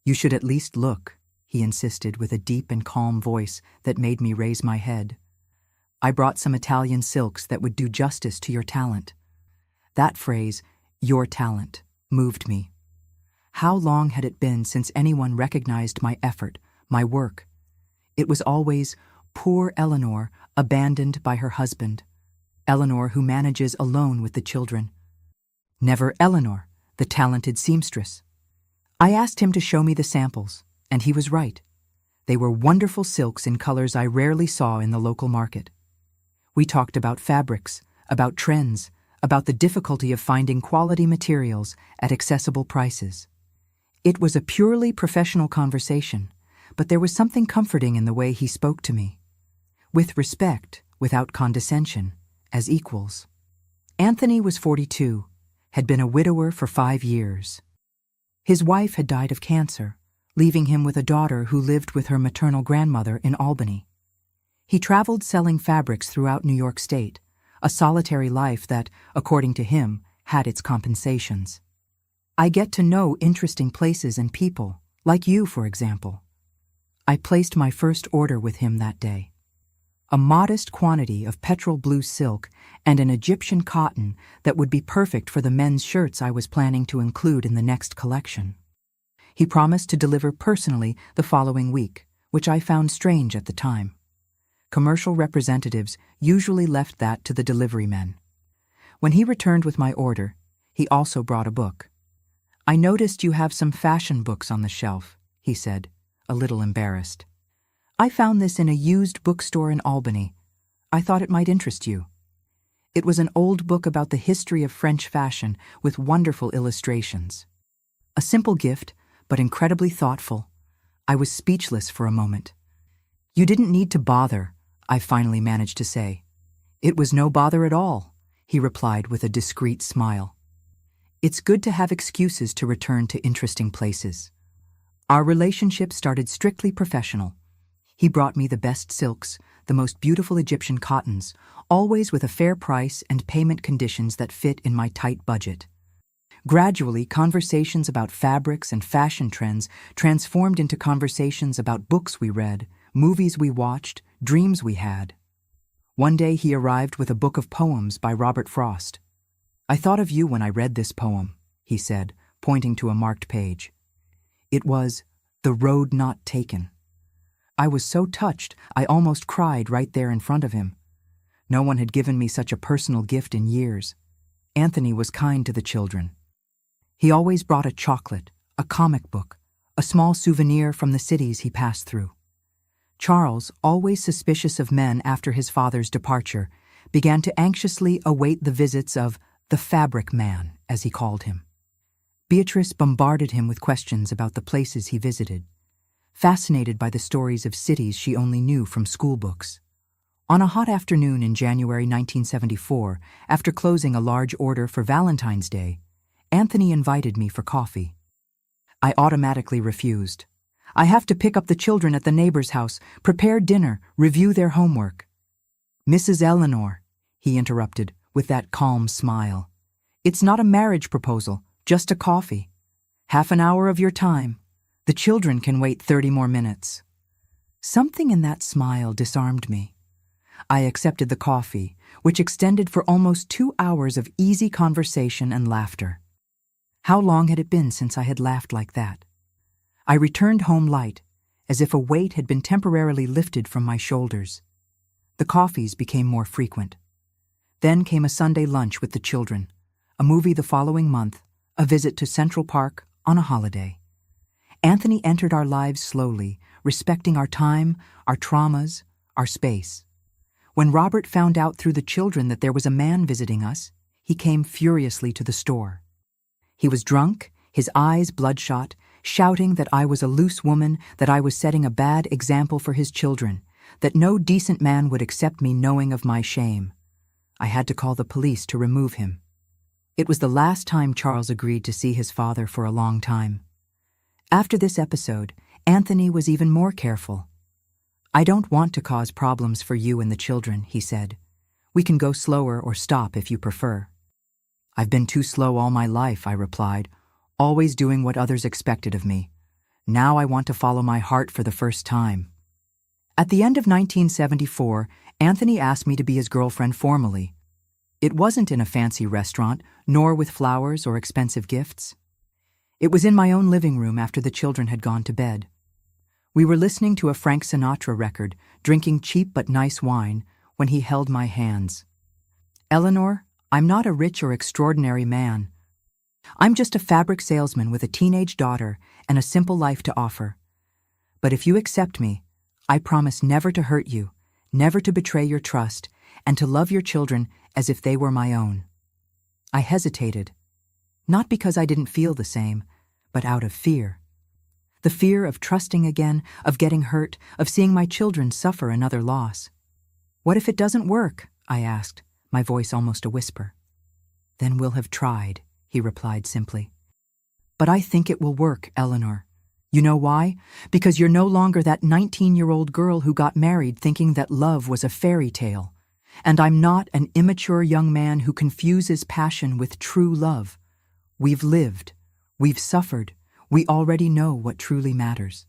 "You should at least look," he insisted with a deep and calm voice that made me raise my head. "I brought some Italian silks that would do justice to your talent." That phrase, "your talent," moved me. How long had it been since anyone recognized my effort, my work? It was always, poor Eleanor, abandoned by her husband. Eleanor who manages alone with the children. Never Eleanor, the talented seamstress. I asked him to show me the samples, and he was right. They were wonderful silks in colors I rarely saw in the local market. We talked about fabrics, about trends, about the difficulty of finding quality materials at accessible prices. It was a purely professional conversation, but there was something comforting in the way he spoke to me. With respect, without condescension, as equals. Anthony was 42, had been a widower for 5 years. His wife had died of cancer, leaving him with a daughter who lived with her maternal grandmother in Albany. He traveled selling fabrics throughout New York State, a solitary life that, according to him, had its compensations. I get to know interesting places and people, like you, for example. I placed my first order with him that day. A modest quantity of petrol blue silk and an Egyptian cotton that would be perfect for the men's shirts I was planning to include in the next collection. He promised to deliver personally the following week, which I found strange at the time. Commercial representatives usually left that to the delivery men. When he returned with my order, he also brought a book. I noticed you have some fashion books on the shelf, he said, a little embarrassed. I found this in a used bookstore in Albany. I thought it might interest you. It was an old book about the history of French fashion with wonderful illustrations. A simple gift, but incredibly thoughtful. I was speechless for a moment. You didn't need to bother, I finally managed to say. It was no bother at all, he replied with a discreet smile. It's good to have excuses to return to interesting places. Our relationship started strictly professional. He brought me the best silks, the most beautiful Egyptian cottons, always with a fair price and payment conditions that fit in my tight budget. Gradually, conversations about fabrics and fashion trends transformed into conversations about books we read, movies we watched, dreams we had. One day he arrived with a book of poems by Robert Frost. I thought of you when I read this poem, he said, pointing to a marked page. It was The Road Not Taken. I was so touched, I almost cried right there in front of him. No one had given me such a personal gift in years. Anthony was kind to the children. He always brought a chocolate, a comic book, a small souvenir from the cities he passed through. Charles, always suspicious of men after his father's departure, began to anxiously await the visits of the fabric man, as he called him. Beatrice bombarded him with questions about the places he visited, fascinated by the stories of cities she only knew from schoolbooks. On a hot afternoon in January 1974, after closing a large order for Valentine's Day, Anthony invited me for coffee. I automatically refused. I have to pick up the children at the neighbor's house, prepare dinner, review their homework. Mrs. Eleanor, he interrupted with that calm smile. It's not a marriage proposal, just a coffee. Half an hour of your time. The children can wait 30 more minutes. Something in that smile disarmed me. I accepted the coffee, which extended for almost 2 hours of easy conversation and laughter. How long had it been since I had laughed like that? I returned home light, as if a weight had been temporarily lifted from my shoulders. The coffees became more frequent. Then came a Sunday lunch with the children, a movie the following month, a visit to Central Park on a holiday. Anthony entered our lives slowly, respecting our time, our traumas, our space. When Robert found out through the children that there was a man visiting us, he came furiously to the store. He was drunk, his eyes bloodshot, shouting that I was a loose woman, that I was setting a bad example for his children, that no decent man would accept me knowing of my shame. I had to call the police to remove him. It was the last time Charles agreed to see his father for a long time. After this episode, Anthony was even more careful. I don't want to cause problems for you and the children, he said. We can go slower or stop if you prefer. I've been too slow all my life, I replied, always doing what others expected of me. Now I want to follow my heart for the first time. At the end of 1974, Anthony asked me to be his girlfriend formally. It wasn't in a fancy restaurant, nor with flowers or expensive gifts. It was in my own living room after the children had gone to bed. We were listening to a Frank Sinatra record, drinking cheap but nice wine, when he held my hands. Eleanor, I'm not a rich or extraordinary man. I'm just a fabric salesman with a teenage daughter and a simple life to offer. But if you accept me, I promise never to hurt you, never to betray your trust, and to love your children as if they were my own. I hesitated, not because I didn't feel the same, but out of fear. The fear of trusting again, of getting hurt, of seeing my children suffer another loss. What if it doesn't work? I asked, my voice almost a whisper. Then we'll have tried, he replied simply. But I think it will work, Eleanor. You know why? Because you're no longer that 19-year-old girl who got married thinking that love was a fairy tale. And I'm not an immature young man who confuses passion with true love. We've lived. We've suffered. We already know what truly matters.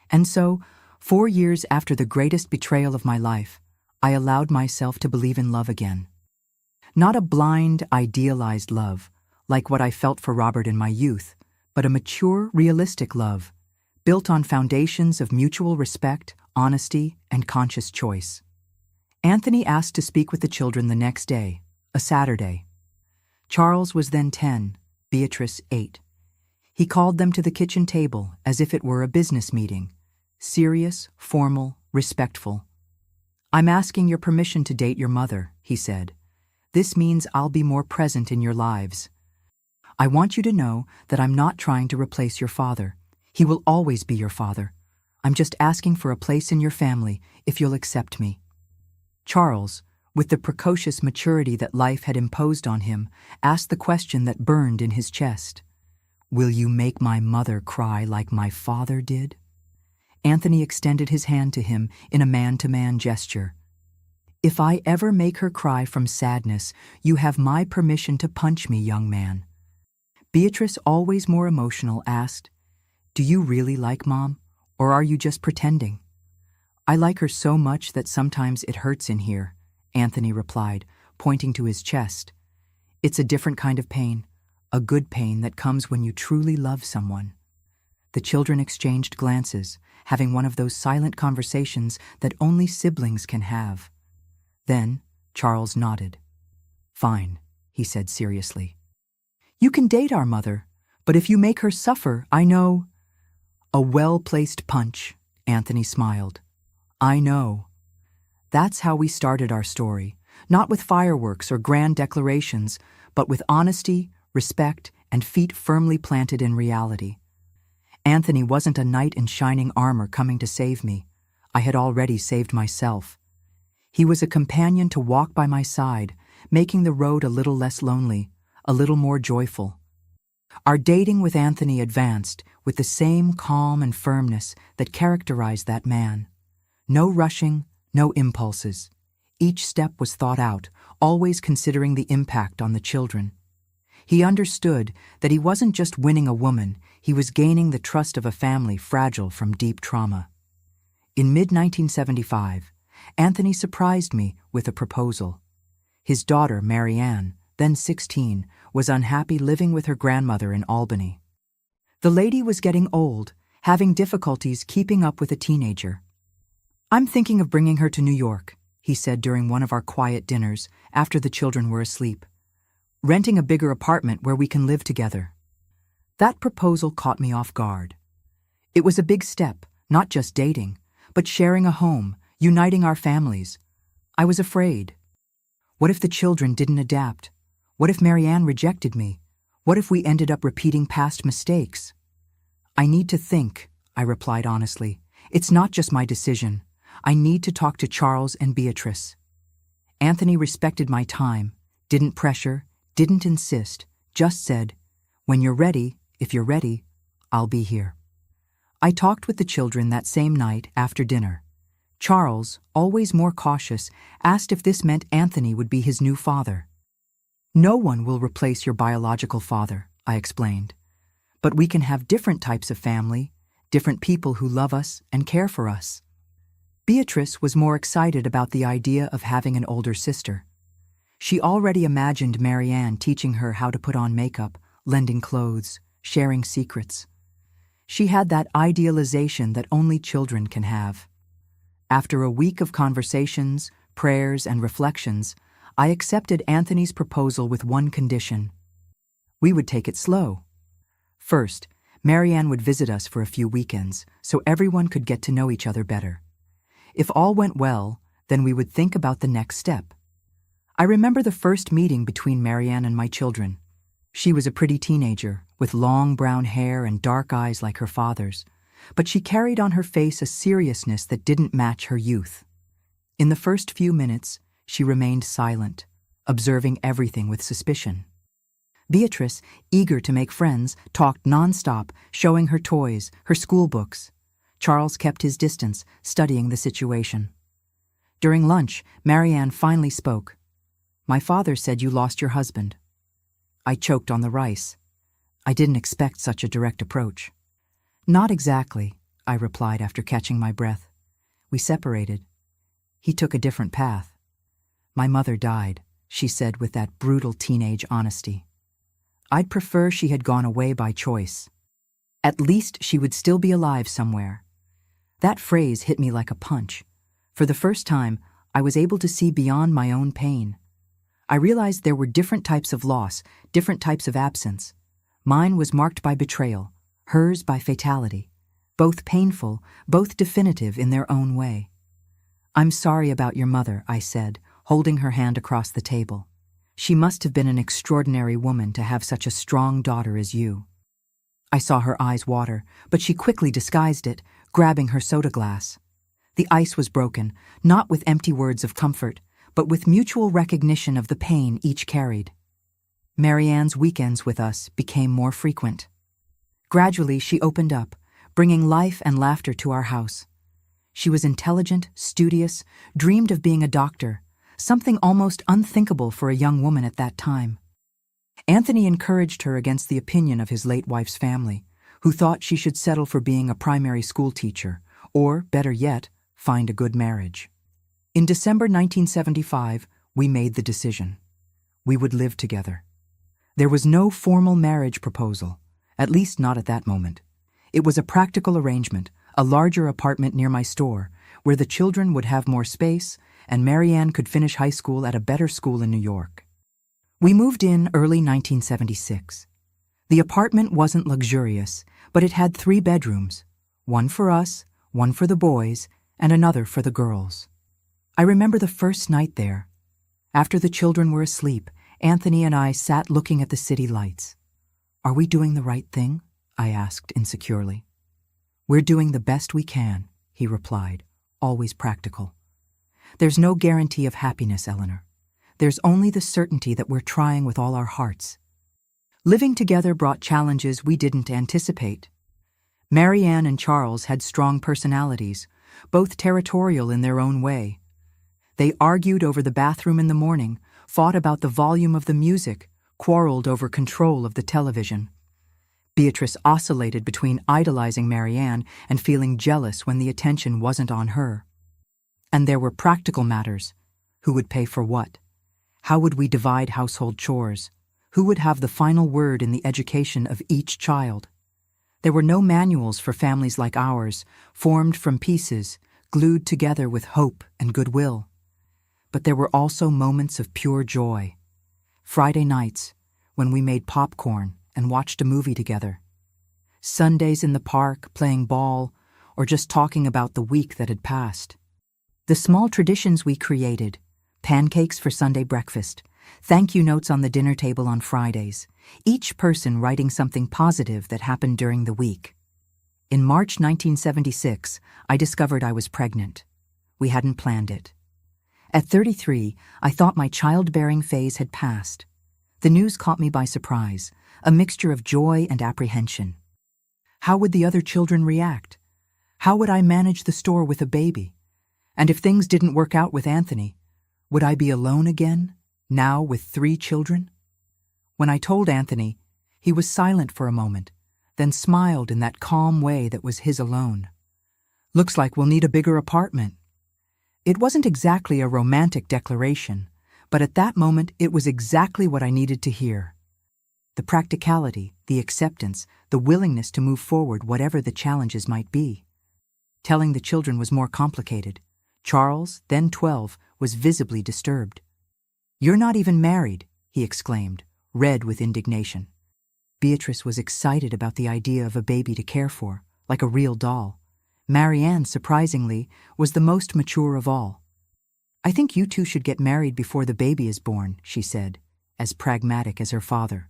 And so, 4 years after the greatest betrayal of my life, I allowed myself to believe in love again. Not a blind, idealized love, like what I felt for Robert in my youth, but a mature, realistic love, built on foundations of mutual respect, honesty, and conscious choice. Anthony asked to speak with the children the next day, a Saturday. Charles was then 10, Beatrice 8. He called them to the kitchen table as if it were a business meeting. Serious, formal, respectful. "I'm asking your permission to date your mother," he said. "This means I'll be more present in your lives. I want you to know that I'm not trying to replace your father. He will always be your father. I'm just asking for a place in your family if you'll accept me." Charles, with the precocious maturity that life had imposed on him, asked the question that burned in his chest. "Will you make my mother cry like my father did?" Anthony extended his hand to him in a man-to-man gesture. "If I ever make her cry from sadness, you have my permission to punch me, young man." Beatrice, always more emotional, asked, "Do you really like Mom, or are you just pretending?" "I like her so much that sometimes it hurts in here," Anthony replied, pointing to his chest. "It's a different kind of pain, a good pain that comes when you truly love someone." The children exchanged glances, having one of those silent conversations that only siblings can have. Then Charles nodded. "Fine," he said seriously. "You can date our mother, but if you make her suffer, I know—" "A well-placed punch," Anthony smiled. "I know." That's how we started our story, not with fireworks or grand declarations, but with honesty, respect, and feet firmly planted in reality. Anthony wasn't a knight in shining armor coming to save me. I had already saved myself. He was a companion to walk by my side, making the road a little less lonely, a little more joyful. Our dating with Anthony advanced with the same calm and firmness that characterized that man. No rushing, no impulses. Each step was thought out, always considering the impact on the children. He understood that he wasn't just winning a woman, he was gaining the trust of a family fragile from deep trauma. In mid-1975, Anthony surprised me with a proposal. His daughter, Marianne, then 16, was unhappy living with her grandmother in Albany. The lady was getting old, having difficulties keeping up with a teenager. "I'm thinking of bringing her to New York," he said during one of our quiet dinners after the children were asleep. "Renting a bigger apartment where we can live together." That proposal caught me off guard. It was a big step, not just dating, but sharing a home, uniting our families. I was afraid. What if the children didn't adapt? What if Marianne rejected me? What if we ended up repeating past mistakes? "I need to think," I replied honestly. "It's not just my decision. I need to talk to Charles and Beatrice." Anthony respected my time, didn't pressure, didn't insist, just said, "When you're ready, if you're ready, I'll be here." I talked with the children that same night after dinner. Charles, always more cautious, asked if this meant Anthony would be his new father. "No one will replace your biological father," I explained. "But we can have different types of family, different people who love us and care for us." Beatrice was more excited about the idea of having an older sister. She already imagined Marianne teaching her how to put on makeup, lending clothes, sharing secrets. She had that idealization that only children can have. After a week of conversations, prayers, and reflections, I accepted Anthony's proposal with one condition. We would take it slow. First, Marianne would visit us for a few weekends, so everyone could get to know each other better. If all went well, then we would think about the next step. I remember the first meeting between Marianne and my children. She was a pretty teenager, with long brown hair and dark eyes like her father's, but she carried on her face a seriousness that didn't match her youth. In the first few minutes, she remained silent, observing everything with suspicion. Beatrice, eager to make friends, talked nonstop, showing her toys, her school books. Charles kept his distance, studying the situation. During lunch, Marianne finally spoke. "My father said you lost your husband." I choked on the rice. I didn't expect such a direct approach. "Not exactly," I replied after catching my breath. "We separated. He took a different path. My mother died," she said with that brutal teenage honesty. "I'd prefer she had gone away by choice. At least she would still be alive somewhere." That phrase hit me like a punch. For the first time, I was able to see beyond my own pain. I realized there were different types of loss, different types of absence. Mine was marked by betrayal, hers by fatality. Both painful, both definitive in their own way. "I'm sorry about your mother," I said, holding her hand across the table. "She must have been an extraordinary woman to have such a strong daughter as you." I saw her eyes water, but she quickly disguised it, grabbing her soda glass. The ice was broken, not with empty words of comfort, but with mutual recognition of the pain each carried. Marianne's weekends with us became more frequent. Gradually, she opened up, bringing life and laughter to our house. She was intelligent, studious, dreamed of being a doctor, something almost unthinkable for a young woman at that time. Anthony encouraged her against the opinion of his late wife's family, who thought she should settle for being a primary school teacher, or, better yet, find a good marriage. In December 1975, we made the decision. We would live together. There was no formal marriage proposal, at least not at that moment. It was a practical arrangement, a larger apartment near my store, where the children would have more space and Marianne could finish high school at a better school in New York. We moved in early 1976. The apartment wasn't luxurious, but it had 3 bedrooms, one for us, one for the boys, and another for the girls. I remember the first night there. After the children were asleep, Anthony and I sat looking at the city lights. "Are we doing the right thing?" I asked insecurely. "We're doing the best we can," he replied, always practical. "There's no guarantee of happiness, Eleanor. There's only the certainty that we're trying with all our hearts." Living together brought challenges we didn't anticipate. Marianne and Charles had strong personalities, both territorial in their own way. They argued over the bathroom in the morning, fought about the volume of the music, quarreled over control of the television. Beatrice oscillated between idolizing Marianne and feeling jealous when the attention wasn't on her. And there were practical matters. Who would pay for what? How would we divide household chores? Who would have the final word in the education of each child? There were no manuals for families like ours, formed from pieces, glued together with hope and goodwill. But there were also moments of pure joy. Friday nights, when we made popcorn and watched a movie together. Sundays in the park, playing ball, or just talking about the week that had passed. The small traditions we created, pancakes for Sunday breakfast, thank you notes on the dinner table on Fridays, each person writing something positive that happened during the week. In March 1976, I discovered I was pregnant. We hadn't planned it. At 33, I thought my childbearing phase had passed. The news caught me by surprise, a mixture of joy and apprehension. How would the other children react? How would I manage the store with a baby? And if things didn't work out with Anthony, would I be alone again, now with 3 children? When I told Anthony, he was silent for a moment, then smiled in that calm way that was his alone. "Looks like we'll need a bigger apartment." It wasn't exactly a romantic declaration, but at that moment it was exactly what I needed to hear. The practicality, the acceptance, the willingness to move forward whatever the challenges might be. Telling the children was more complicated. Charles, then 12, was visibly disturbed. "You're not even married," he exclaimed, red with indignation. Beatrice was excited about the idea of a baby to care for, like a real doll. Marianne, surprisingly, was the most mature of all. "I think you two should get married before the baby is born," she said, as pragmatic as her father.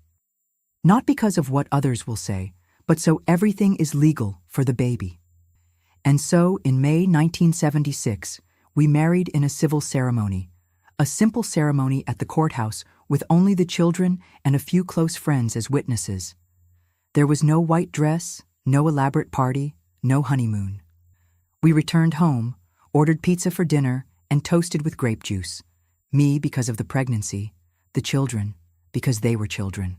"Not because of what others will say, but so everything is legal for the baby." And so, in May 1976, we married in a civil ceremony, a simple ceremony at the courthouse with only the children and a few close friends as witnesses. There was no white dress, no elaborate party, no honeymoon. We returned home, ordered pizza for dinner, and toasted with grape juice. Me because of the pregnancy, the children because they were children.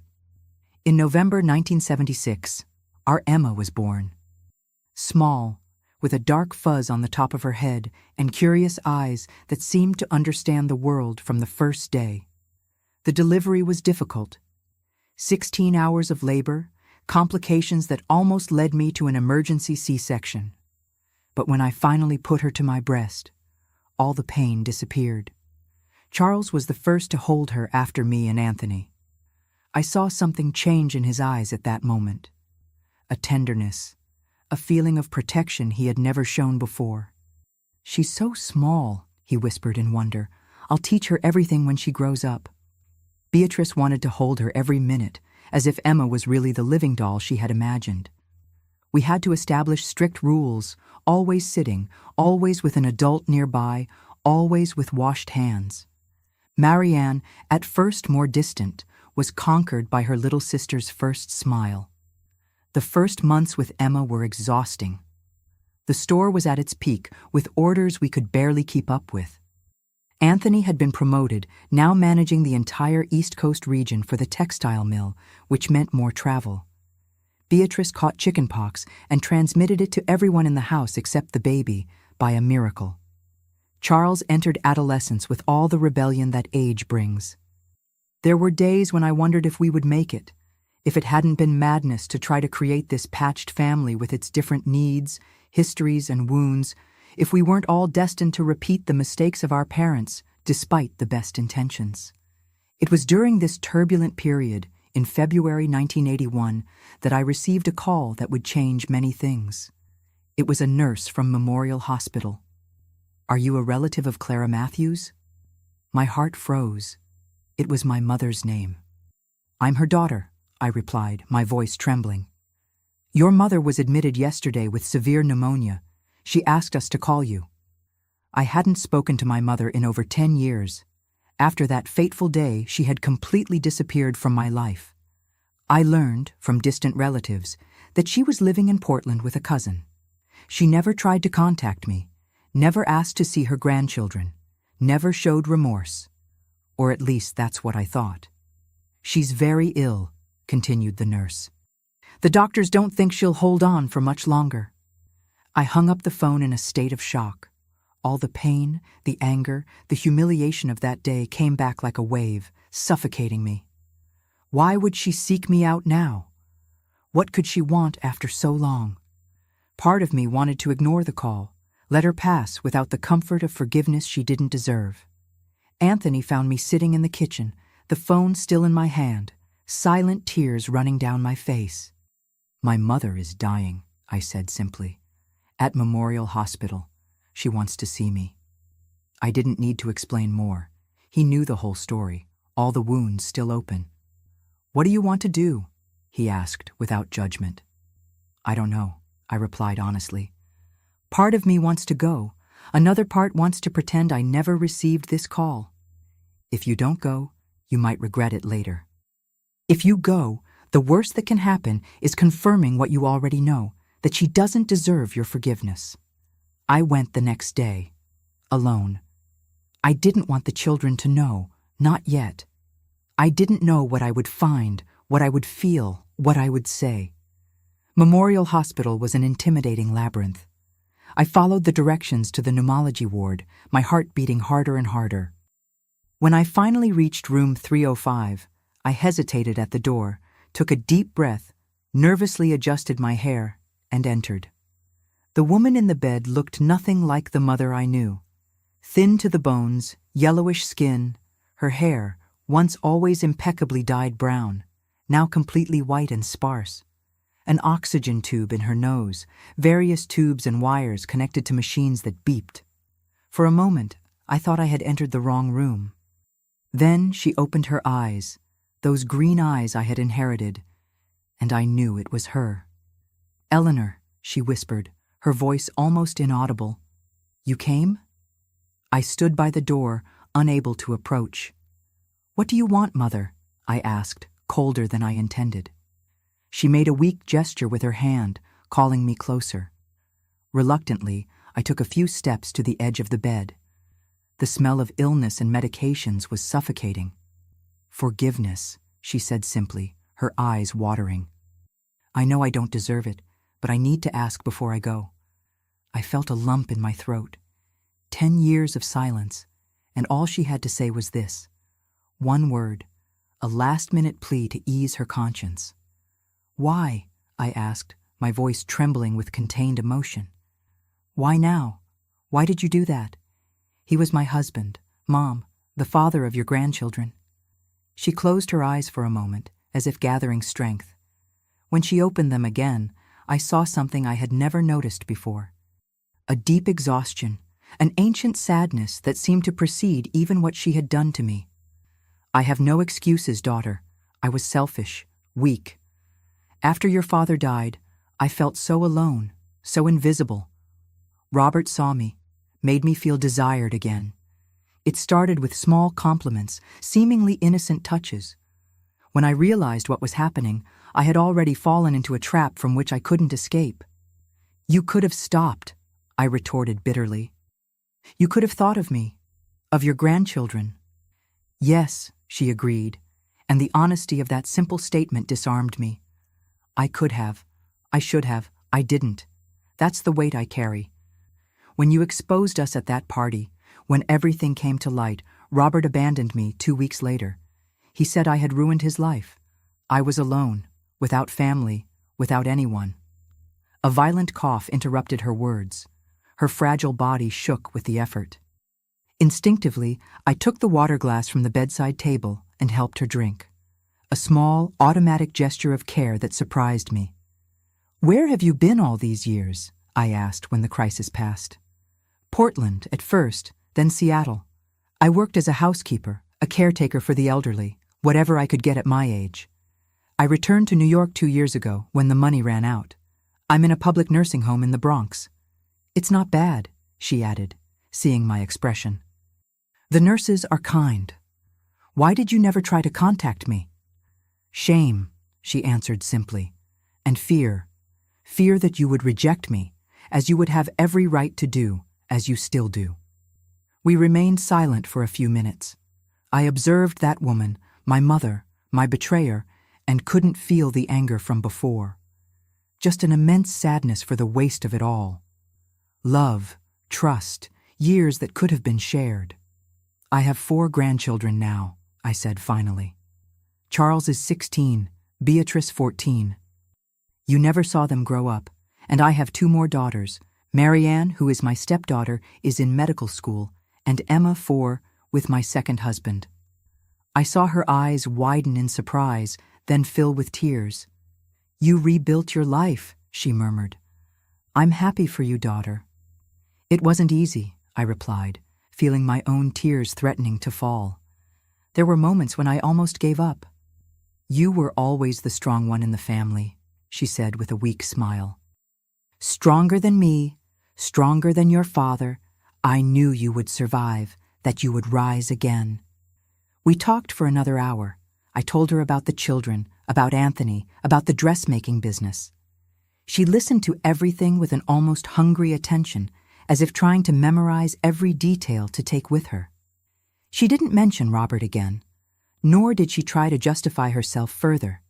In November 1976, our Emma was born. Small, with a dark fuzz on the top of her head and curious eyes that seemed to understand the world from the first day. The delivery was difficult. 16 hours of labor, complications that almost led me to an emergency C-section. But when I finally put her to my breast, all the pain disappeared. Charles was the first to hold her after me and Anthony. I saw something change in his eyes at that moment. A tenderness, a feeling of protection he had never shown before. "She's so small," he whispered in wonder. "I'll teach her everything when she grows up." Beatrice wanted to hold her every minute, as if Emma was really the living doll she had imagined. We had to establish strict rules, always sitting, always with an adult nearby, always with washed hands. Marianne, at first more distant, was conquered by her little sister's first smile. The first months with Emma were exhausting. The store was at its peak, with orders we could barely keep up with. Anthony had been promoted, now managing the entire East Coast region for the textile mill, which meant more travel. Beatrice caught chickenpox and transmitted it to everyone in the house except the baby, by a miracle. Charles entered adolescence with all the rebellion that age brings. There were days when I wondered if we would make it, if it hadn't been madness to try to create this patched family with its different needs, histories, and wounds, if we weren't all destined to repeat the mistakes of our parents, despite the best intentions. It was during this turbulent period, in February 1981, that I received a call that would change many things. It was a nurse from Memorial Hospital. "Are you a relative of Clara Matthews?" My heart froze. It was my mother's name. "I'm her daughter," I replied, my voice trembling. "Your mother was admitted yesterday with severe pneumonia. She asked us to call you." I hadn't spoken to my mother in over 10 years. After that fateful day, she had completely disappeared from my life. I learned, from distant relatives, that she was living in Portland with a cousin. She never tried to contact me, never asked to see her grandchildren, never showed remorse. Or at least that's what I thought. "She's very ill," continued the nurse. "The doctors don't think she'll hold on for much longer." I hung up the phone in a state of shock. All the pain, the anger, the humiliation of that day came back like a wave, suffocating me. Why would she seek me out now? What could she want after so long? Part of me wanted to ignore the call, let her pass without the comfort of forgiveness she didn't deserve. Anthony found me sitting in the kitchen, the phone still in my hand, silent tears running down my face. "My mother is dying," I said simply. "At Memorial Hospital. She wants to see me." I didn't need to explain more. He knew the whole story, all the wounds still open. "What do you want to do?" he asked without judgment. "I don't know," I replied honestly. "Part of me wants to go. Another part wants to pretend I never received this call. If you don't go, you might regret it later. If you go, the worst that can happen is confirming what you already know, that she doesn't deserve your forgiveness." I went the next day, alone. I didn't want the children to know, not yet. I didn't know what I would find, what I would feel, what I would say. Memorial Hospital was an intimidating labyrinth. I followed the directions to the pneumology ward, my heart beating harder and harder. When I finally reached room 305, I hesitated at the door, took a deep breath, nervously adjusted my hair, and entered. The woman in the bed looked nothing like the mother I knew. Thin to the bones, yellowish skin, her hair, once always impeccably dyed brown, now completely white and sparse. An oxygen tube in her nose, various tubes and wires connected to machines that beeped. For a moment, I thought I had entered the wrong room. Then she opened her eyes, those green eyes I had inherited, and I knew it was her. "Eleanor," she whispered, her voice almost inaudible. "You came?" I stood by the door, unable to approach. "What do you want, Mother?" I asked, colder than I intended. She made a weak gesture with her hand, calling me closer. Reluctantly, I took a few steps to the edge of the bed. The smell of illness and medications was suffocating. "Forgiveness," she said simply, her eyes watering. "I know I don't deserve it, but I need to ask before I go." I felt a lump in my throat. 10 years of silence, and all she had to say was this. One word, a last-minute plea to ease her conscience. "Why?" I asked, my voice trembling with contained emotion. "Why now? Why did you do that? He was my husband, Mom, the father of your grandchildren." She closed her eyes for a moment, as if gathering strength. When she opened them again, I saw something I had never noticed before. A deep exhaustion, an ancient sadness that seemed to precede even what she had done to me. I have no excuses, daughter. I was selfish, weak. After your father died, I felt so alone, so invisible. Robert saw me, made me feel desired again. It started with small compliments, seemingly innocent touches. When I realized what was happening, I had already fallen into a trap from which I couldn't escape. You could have stopped, I retorted bitterly. You could have thought of me, of your grandchildren. Yes, she agreed, and the honesty of that simple statement disarmed me. I could have, I should have, I didn't. That's the weight I carry. When you exposed us at that party, when everything came to light, Robert abandoned me 2 weeks later. He said I had ruined his life. I was alone, without family, without anyone. A violent cough interrupted her words. Her fragile body shook with the effort. Instinctively, I took the water glass from the bedside table and helped her drink. A small, automatic gesture of care that surprised me. Where have you been all these years? I asked when the crisis passed. Portland at first, then Seattle. I worked as a housekeeper, a caretaker for the elderly, whatever I could get at my age. I returned to New York 2 years ago when the money ran out. I'm in a public nursing home in the Bronx. It's not bad, she added, seeing my expression. The nurses are kind. Why did you never try to contact me? Shame, she answered simply, and fear. Fear that you would reject me, as you would have every right to do, as you still do. We remained silent for a few minutes. I observed that woman, my mother, my betrayer, and couldn't feel the anger from before. Just an immense sadness for the waste of it all. Love, trust, years that could have been shared. I have 4 grandchildren now, I said finally. Charles is 16, Beatrice 14. You never saw them grow up, and I have 2 more daughters. Marianne, who is my stepdaughter, is in medical school, and Emma, 4, with my second husband. I saw her eyes widen in surprise, then fill with tears. You rebuilt your life, she murmured. I'm happy for you, daughter. It wasn't easy, I replied, feeling my own tears threatening to fall. There were moments when I almost gave up. You were always the strong one in the family, she said with a weak smile. Stronger than me, stronger than your father, I knew you would survive, that you would rise again. We talked for another hour. I told her about the children, about Anthony, about the dressmaking business. She listened to everything with an almost hungry attention, as if trying to memorize every detail to take with her. She didn't mention Robert again, nor did she try to justify herself further.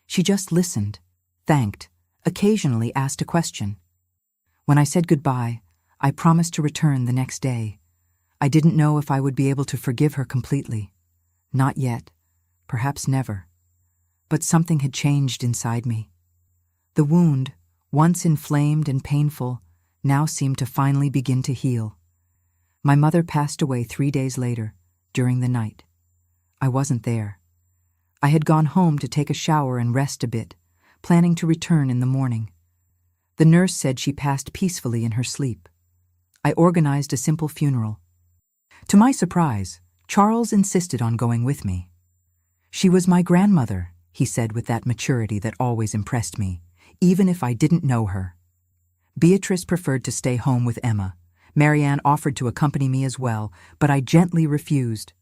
She just listened, thanked, occasionally asked a question. When I said goodbye, I promised to return the next day. I didn't know if I would be able to forgive her completely. Not yet, perhaps never. But something had changed inside me. The wound, once inflamed and painful, now seemed to finally begin to heal. My mother passed away 3 days later, during the night. I wasn't there. I had gone home to take a shower and rest a bit, planning to return in the morning. The nurse said she passed peacefully in her sleep. I organized a simple funeral. To my surprise, Charles insisted on going with me. She was my grandmother, he said with that maturity that always impressed me, even if I didn't know her. Beatrice preferred to stay home with Emma. Marianne offered to accompany me as well, but I gently refused.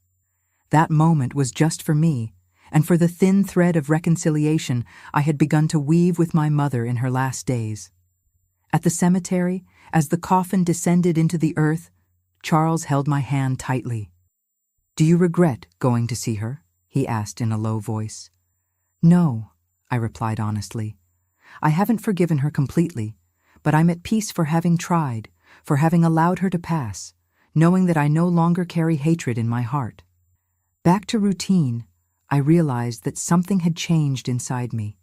That moment was just for me, and for the thin thread of reconciliation I had begun to weave with my mother in her last days. At the cemetery, as the coffin descended into the earth, Charles held my hand tightly. "Do you regret going to see her?" he asked in a low voice. "No," I replied honestly. "I haven't forgiven her completely, but I'm at peace for having tried, for having allowed her to pass, knowing that I no longer carry hatred in my heart." Back to routine, I realized that something had changed inside me.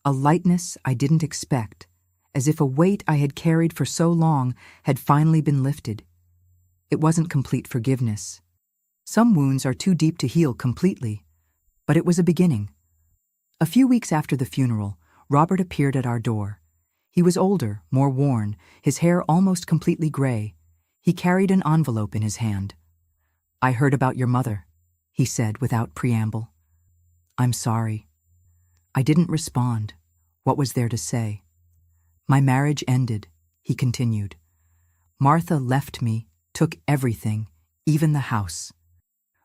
A lightness I didn't expect, as if a weight I had carried for so long had finally been lifted. It wasn't complete forgiveness. Some wounds are too deep to heal completely, but it was a beginning, A few weeks after the funeral, Robert appeared at our door. He was older, more worn, his hair almost completely gray. He carried an envelope in his hand. "I heard about your mother," he said without preamble. "I'm sorry." I didn't respond. What was there to say? "My marriage ended," he continued. "Martha left me, took everything, even the house."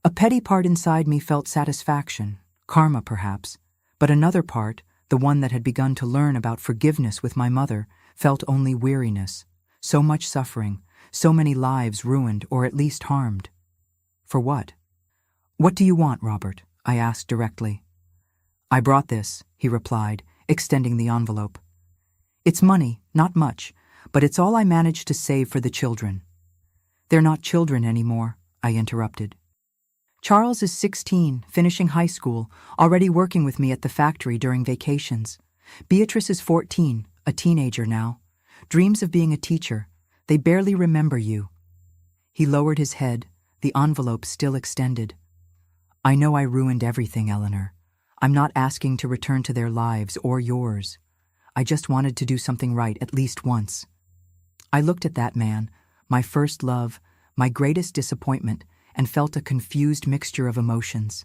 A petty part inside me felt satisfaction, karma perhaps, but another part, the one that had begun to learn about forgiveness with my mother, felt only weariness. So much suffering, so many lives ruined or at least harmed. For what? "What do you want, Robert?" I asked directly. "I brought this," he replied, extending the envelope. "It's money, not much, but it's all I managed to save for the children." "They're not children anymore," I interrupted. "Charles is 16, finishing high school, already working with me at the factory during vacations. Beatrice is 14, a teenager now. Dreams of being a teacher. They barely remember you." He lowered his head, the envelope still extended. "I know I ruined everything, Eleanor. I'm not asking to return to their lives or yours. I just wanted to do something right at least once." I looked at that man, my first love, my greatest disappointment, and felt a confused mixture of emotions.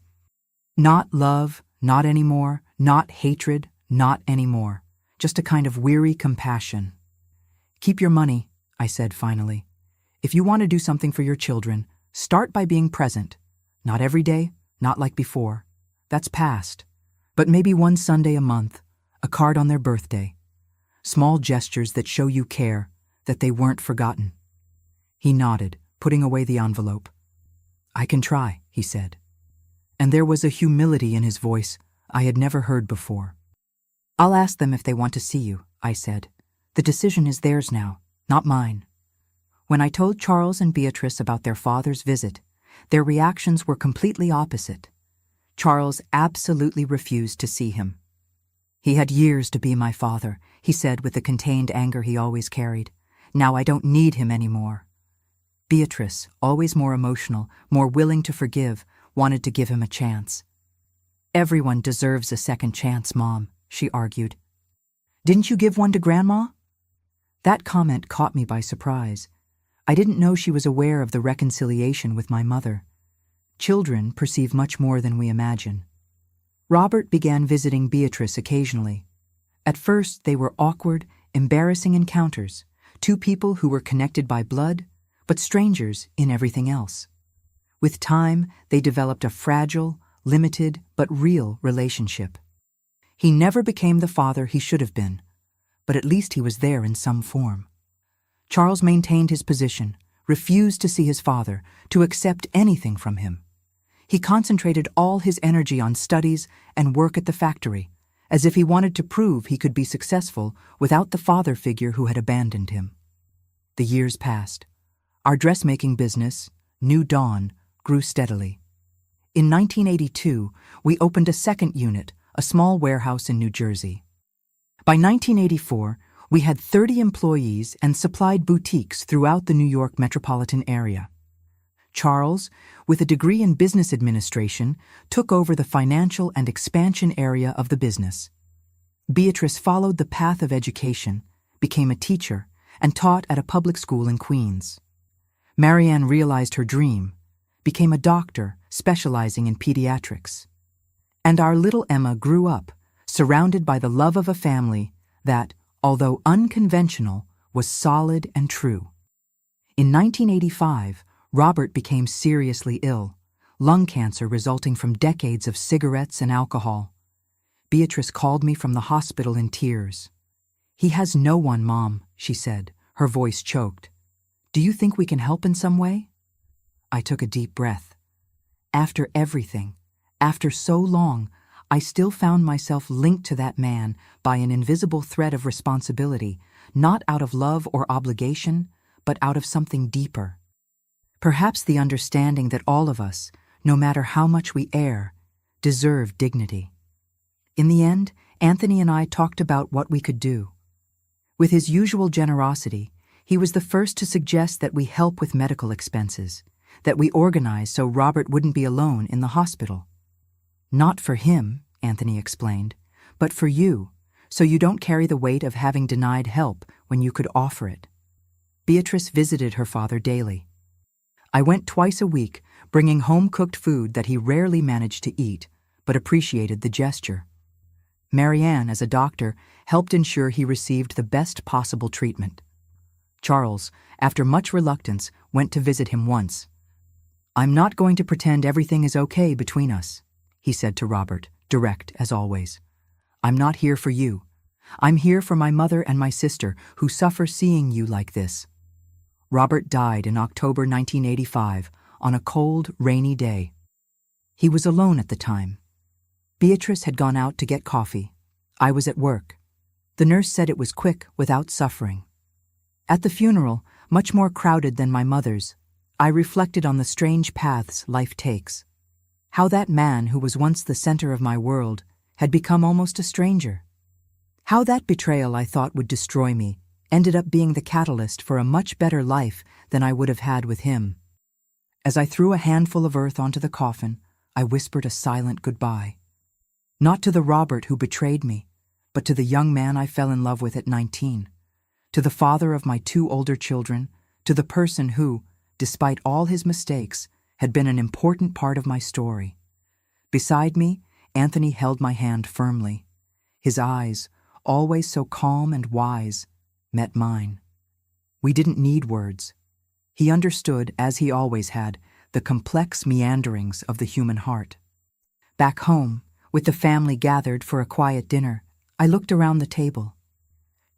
Not love, not anymore, not hatred, not anymore. Just a kind of weary compassion. "Keep your money," I said finally. "If you want to do something for your children, start by being present. Not every day, not like before. That's past. But maybe one Sunday a month, a card on their birthday. Small gestures that show you care, that they weren't forgotten." He nodded, putting away the envelope. "I can try," he said. And there was a humility in his voice I had never heard before. "I'll ask them if they want to see you," I said. "The decision is theirs now, not mine." When I told Charles and Beatrice about their father's visit, their reactions were completely opposite. Charles absolutely refused to see him. "He had years to be my father," he said with the contained anger he always carried. "Now I don't need him anymore." Beatrice, always more emotional, more willing to forgive, wanted to give him a chance. "Everyone deserves a second chance, Mom," she argued. "Didn't you give one to Grandma?" That comment caught me by surprise. I didn't know she was aware of the reconciliation with my mother. Children perceive much more than we imagine. Robert began visiting Beatrice occasionally. At first, they were awkward, embarrassing encounters, two people who were connected by blood, but strangers in everything else. With time, they developed a fragile, limited, but real relationship. He never became the father he should have been, but at least he was there in some form. Charles maintained his position, refused to see his father, to accept anything from him. He concentrated all his energy on studies and work at the factory, as if he wanted to prove he could be successful without the father figure who had abandoned him. The years passed. Our dressmaking business, New Dawn, grew steadily. In 1982, we opened a second unit, a small warehouse in New Jersey. By 1984, we had 30 employees and supplied boutiques throughout the New York metropolitan area. Charles, with a degree in business administration, took over the financial and expansion area of the business. Beatrice followed the path of education, became a teacher, and taught at a public school in Queens. Marianne realized her dream, became a doctor specializing in pediatrics. And our little Emma grew up, surrounded by the love of a family that, although unconventional, was solid and true. In 1985, Robert became seriously ill, lung cancer resulting from decades of cigarettes and alcohol. Beatrice called me from the hospital in tears. "He has no one, Mom," she said, her voice choked. "Do you think we can help in some way?" I took a deep breath. After everything, after so long, I still found myself linked to that man by an invisible thread of responsibility, not out of love or obligation, but out of something deeper. Perhaps the understanding that all of us, no matter how much we err, deserve dignity. In the end, Anthony and I talked about what we could do. With his usual generosity, he was the first to suggest that we help with medical expenses, that we organize so Robert wouldn't be alone in the hospital. Not for him, Anthony explained. but for you, so you don't carry the weight of having denied help when you could offer it. Beatrice visited her father daily. I went twice a week, bringing home-cooked food that he rarely managed to eat, but appreciated the gesture. Marianne, as a doctor, helped ensure he received the best possible treatment. Charles, after much reluctance, went to visit him once. "I'm not going to pretend everything is okay between us," he said to Robert, direct as always. "I'm not here for you. I'm here for my mother and my sister, who suffer seeing you like this." Robert died in October 1985, on a cold, rainy day. He was alone at the time. Beatrice had gone out to get coffee. I was at work. The nurse said it was quick, without suffering. At the funeral, much more crowded than my mother's, I reflected on the strange paths life takes. How that man who was once the center of my world had become almost a stranger. How that betrayal I thought would destroy me ended up being the catalyst for a much better life than I would have had with him. As I threw a handful of earth onto the coffin, I whispered a silent goodbye. Not to the Robert who betrayed me, but to the young man I fell in love with at 19, to the father of my 2 older children, to the person who, despite all his mistakes, had been an important part of my story. Beside me, Anthony held my hand firmly. His eyes, always so calm and wise, met mine. We didn't need words. He understood, as he always had, the complex meanderings of the human heart. Back home, with the family gathered for a quiet dinner, I looked around the table.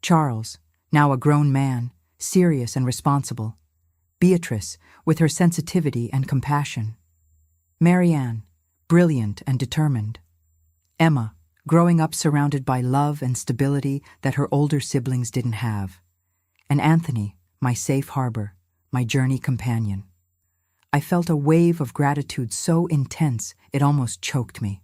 Charles, now a grown man, serious and responsible. Beatrice, with her sensitivity and compassion. Marianne, brilliant and determined. Emma, growing up surrounded by love and stability that her older siblings didn't have. And Anthony, my safe harbor, my journey companion. I felt a wave of gratitude so intense it almost choked me.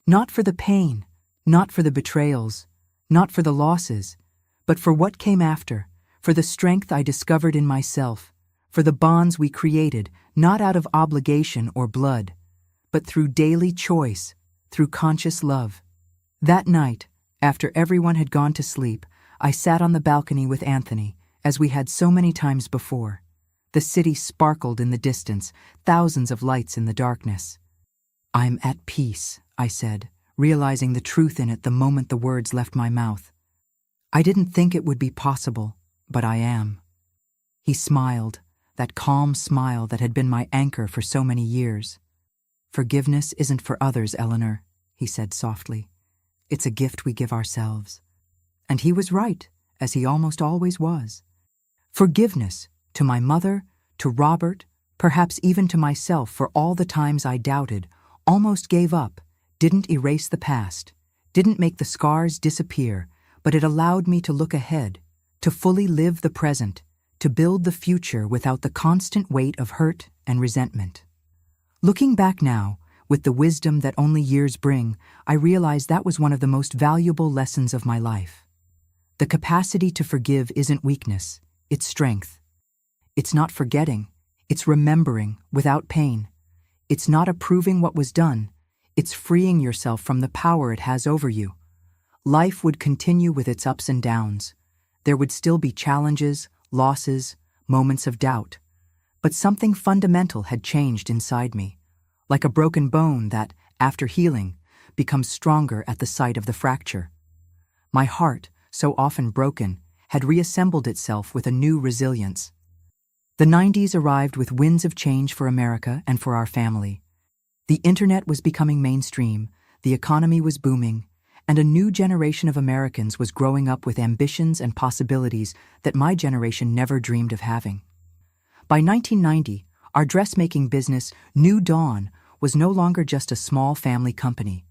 Not for the pain, not for the betrayals, not for the losses, but for what came after, for the strength I discovered in myself, for the bonds we created, not out of obligation or blood, but through daily choice, through conscious love. That night, after everyone had gone to sleep, I sat on the balcony with Anthony, as we had so many times before. The city sparkled in the distance, thousands of lights in the darkness. "I'm at peace," I said, realizing the truth in it the moment the words left my mouth. "I didn't think it would be possible, but I am." He smiled, that calm smile that had been my anchor for so many years. "Forgiveness isn't for others, Eleanor," he said softly. "It's a gift we give ourselves." And he was right, as he almost always was. Forgiveness, to my mother, to Robert, perhaps even to myself for all the times I doubted, almost gave up, didn't erase the past, didn't make the scars disappear, but it allowed me to look ahead, to fully live the present, to build the future without the constant weight of hurt and resentment. Looking back now, with the wisdom that only years bring, I realize that was one of the most valuable lessons of my life. The capacity to forgive isn't weakness, it's strength. It's not forgetting, it's remembering without pain. It's not approving what was done, it's freeing yourself from the power it has over you. Life would continue with its ups and downs. There would still be challenges, losses, moments of doubt. But something fundamental had changed inside me, like a broken bone that, after healing, becomes stronger at the sight of the fracture. My heart, so often broken, had reassembled itself with a new resilience. The 90s arrived with winds of change for America and for our family. The internet was becoming mainstream, the economy was booming, and a new generation of Americans was growing up with ambitions and possibilities that my generation never dreamed of having. By 1990, our dressmaking business, New Dawn, was no longer just a small family company.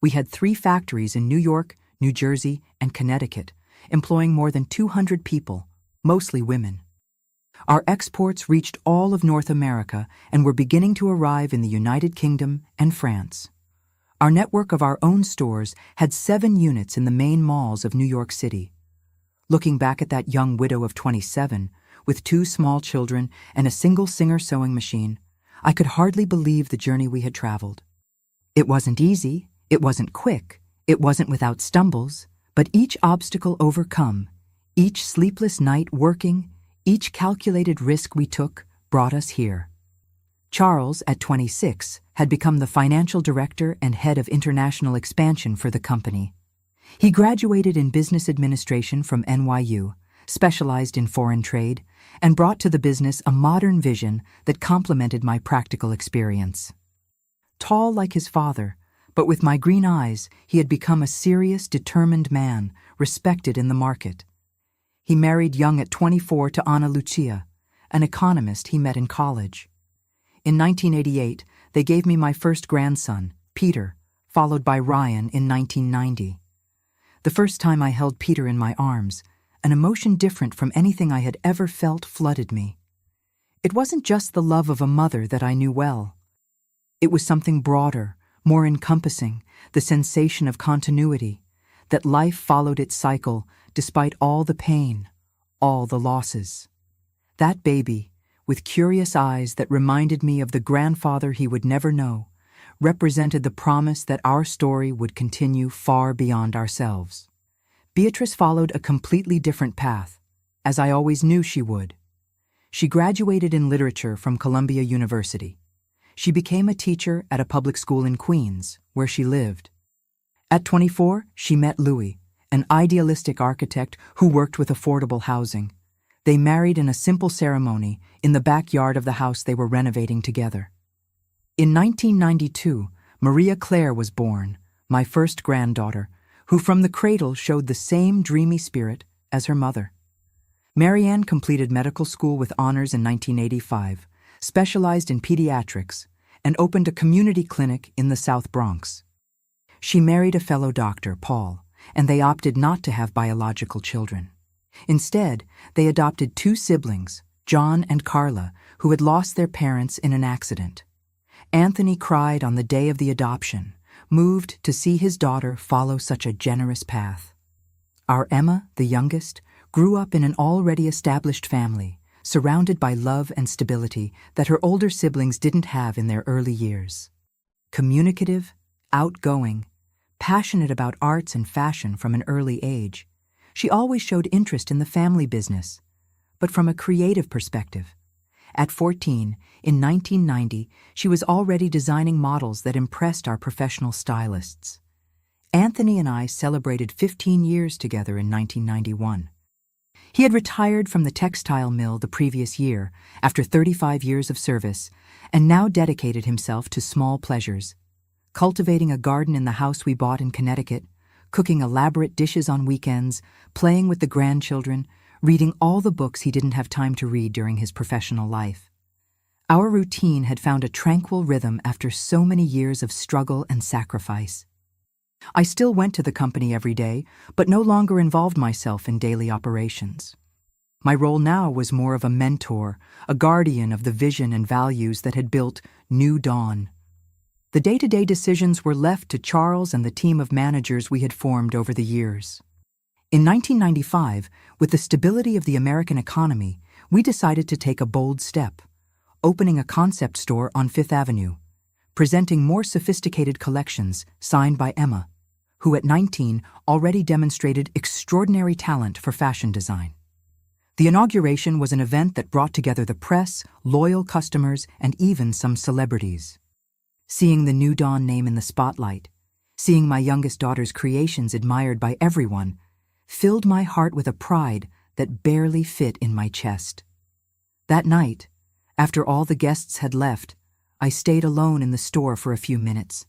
We had 3 factories in New York, New Jersey, and Connecticut, employing more than 200 people, mostly women. Our exports reached all of North America and were beginning to arrive in the United Kingdom and France. Our network of our own stores had 7 units in the main malls of New York City. Looking back at that young widow of 27, with 2 small children and a single Singer sewing machine, I could hardly believe the journey we had traveled. It wasn't easy, it wasn't quick, It wasn't without stumbles, but each obstacle overcome, each sleepless night working, each calculated risk we took brought us here. Charles, at 26, had become the financial director and head of international expansion for the company. He graduated in business administration from NYU, specialized in foreign trade, and brought to the business a modern vision that complemented my practical experience. Tall like his father, but with my green eyes, he had become a serious, determined man, respected in the market. He married young at 24 to Ana Lucia, an economist he met in college. In 1988, they gave me my first grandson, Peter, followed by Ryan in 1990. The first time I held Peter in my arms, an emotion different from anything I had ever felt flooded me. It wasn't just the love of a mother that I knew well. It was something broader, more encompassing, the sensation of continuity, that life followed its cycle despite all the pain, all the losses. That baby, with curious eyes that reminded me of the grandfather he would never know, represented the promise that our story would continue far beyond ourselves. Beatrice followed a completely different path, as I always knew she would. She graduated in literature from Columbia University. She became a teacher at a public school in Queens, where she lived. At 24, she met Louis, an idealistic architect who worked with affordable housing. They married in a simple ceremony in the backyard of the house they were renovating together. In 1992, Maria Claire was born, my first granddaughter, who from the cradle showed the same dreamy spirit as her mother. Marianne completed medical school with honors in 1985, specialized in pediatrics, and opened a community clinic in the South Bronx. She married a fellow doctor, Paul, and they opted not to have biological children. Instead, they adopted two siblings, John and Carla, who had lost their parents in an accident. Anthony cried on the day of the adoption, moved to see his daughter follow such a generous path. Our Emma, the youngest, grew up in an already established family, surrounded by love and stability that her older siblings didn't have in their early years. Communicative, outgoing, passionate about arts and fashion from an early age, she always showed interest in the family business, but from a creative perspective. At 14, in 1990, she was already designing models that impressed our professional stylists. Anthony and I celebrated 15 years together in 1991. He had retired from the textile mill the previous year after 35 years of service and now dedicated himself to small pleasures, cultivating a garden in the house we bought in Connecticut, cooking elaborate dishes on weekends, playing with the grandchildren, reading all the books he didn't have time to read during his professional life. Our routine had found a tranquil rhythm after so many years of struggle and sacrifice. I still went to the company every day, but no longer involved myself in daily operations. My role now was more of a mentor, a guardian of the vision and values that had built New Dawn. The day-to-day decisions were left to Charles and the team of managers we had formed over the years. In 1995, with the stability of the American economy, we decided to take a bold step, opening a concept store on Fifth Avenue, presenting more sophisticated collections signed by Emma, who at 19 already demonstrated extraordinary talent for fashion design. The inauguration was an event that brought together the press, loyal customers, and even some celebrities. Seeing the New Dawn name in the spotlight, seeing my youngest daughter's creations admired by everyone, filled my heart with a pride that barely fit in my chest. That night, after all the guests had left, I stayed alone in the store for a few minutes.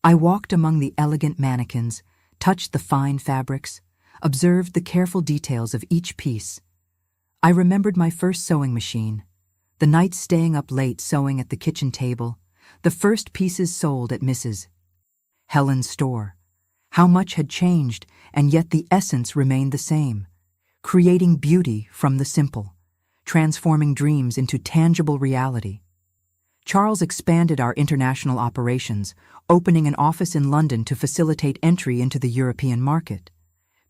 I walked among the elegant mannequins, touched the fine fabrics, observed the careful details of each piece. I remembered my first sewing machine, the nights staying up late sewing at the kitchen table, the first pieces sold at Mrs. Helen's store. How much had changed, and yet the essence remained the same, creating beauty from the simple, transforming dreams into tangible reality. Charles expanded our international operations, opening an office in London to facilitate entry into the European market.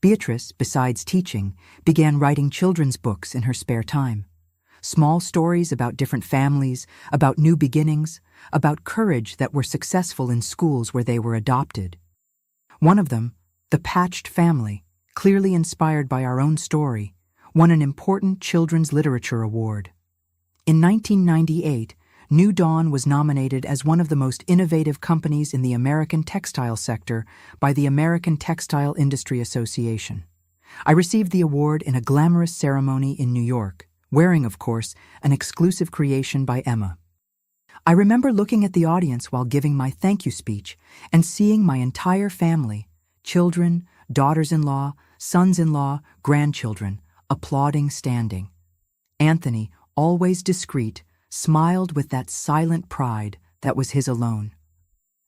Beatrice, besides teaching, began writing children's books in her spare time. Small stories about different families, about new beginnings, about courage that were successful in schools where they were adopted. One of them, The Patched Family, clearly inspired by our own story, won an important Children's Literature Award. In 1998, New Dawn was nominated as one of the most innovative companies in the American textile sector by the American Textile Industry Association. I received the award in a glamorous ceremony in New York, wearing, of course, an exclusive creation by Emma. I remember looking at the audience while giving my thank you speech and seeing my entire family, children, daughters-in-law, sons-in-law, grandchildren, applauding standing. Anthony, always discreet, smiled with that silent pride that was his alone.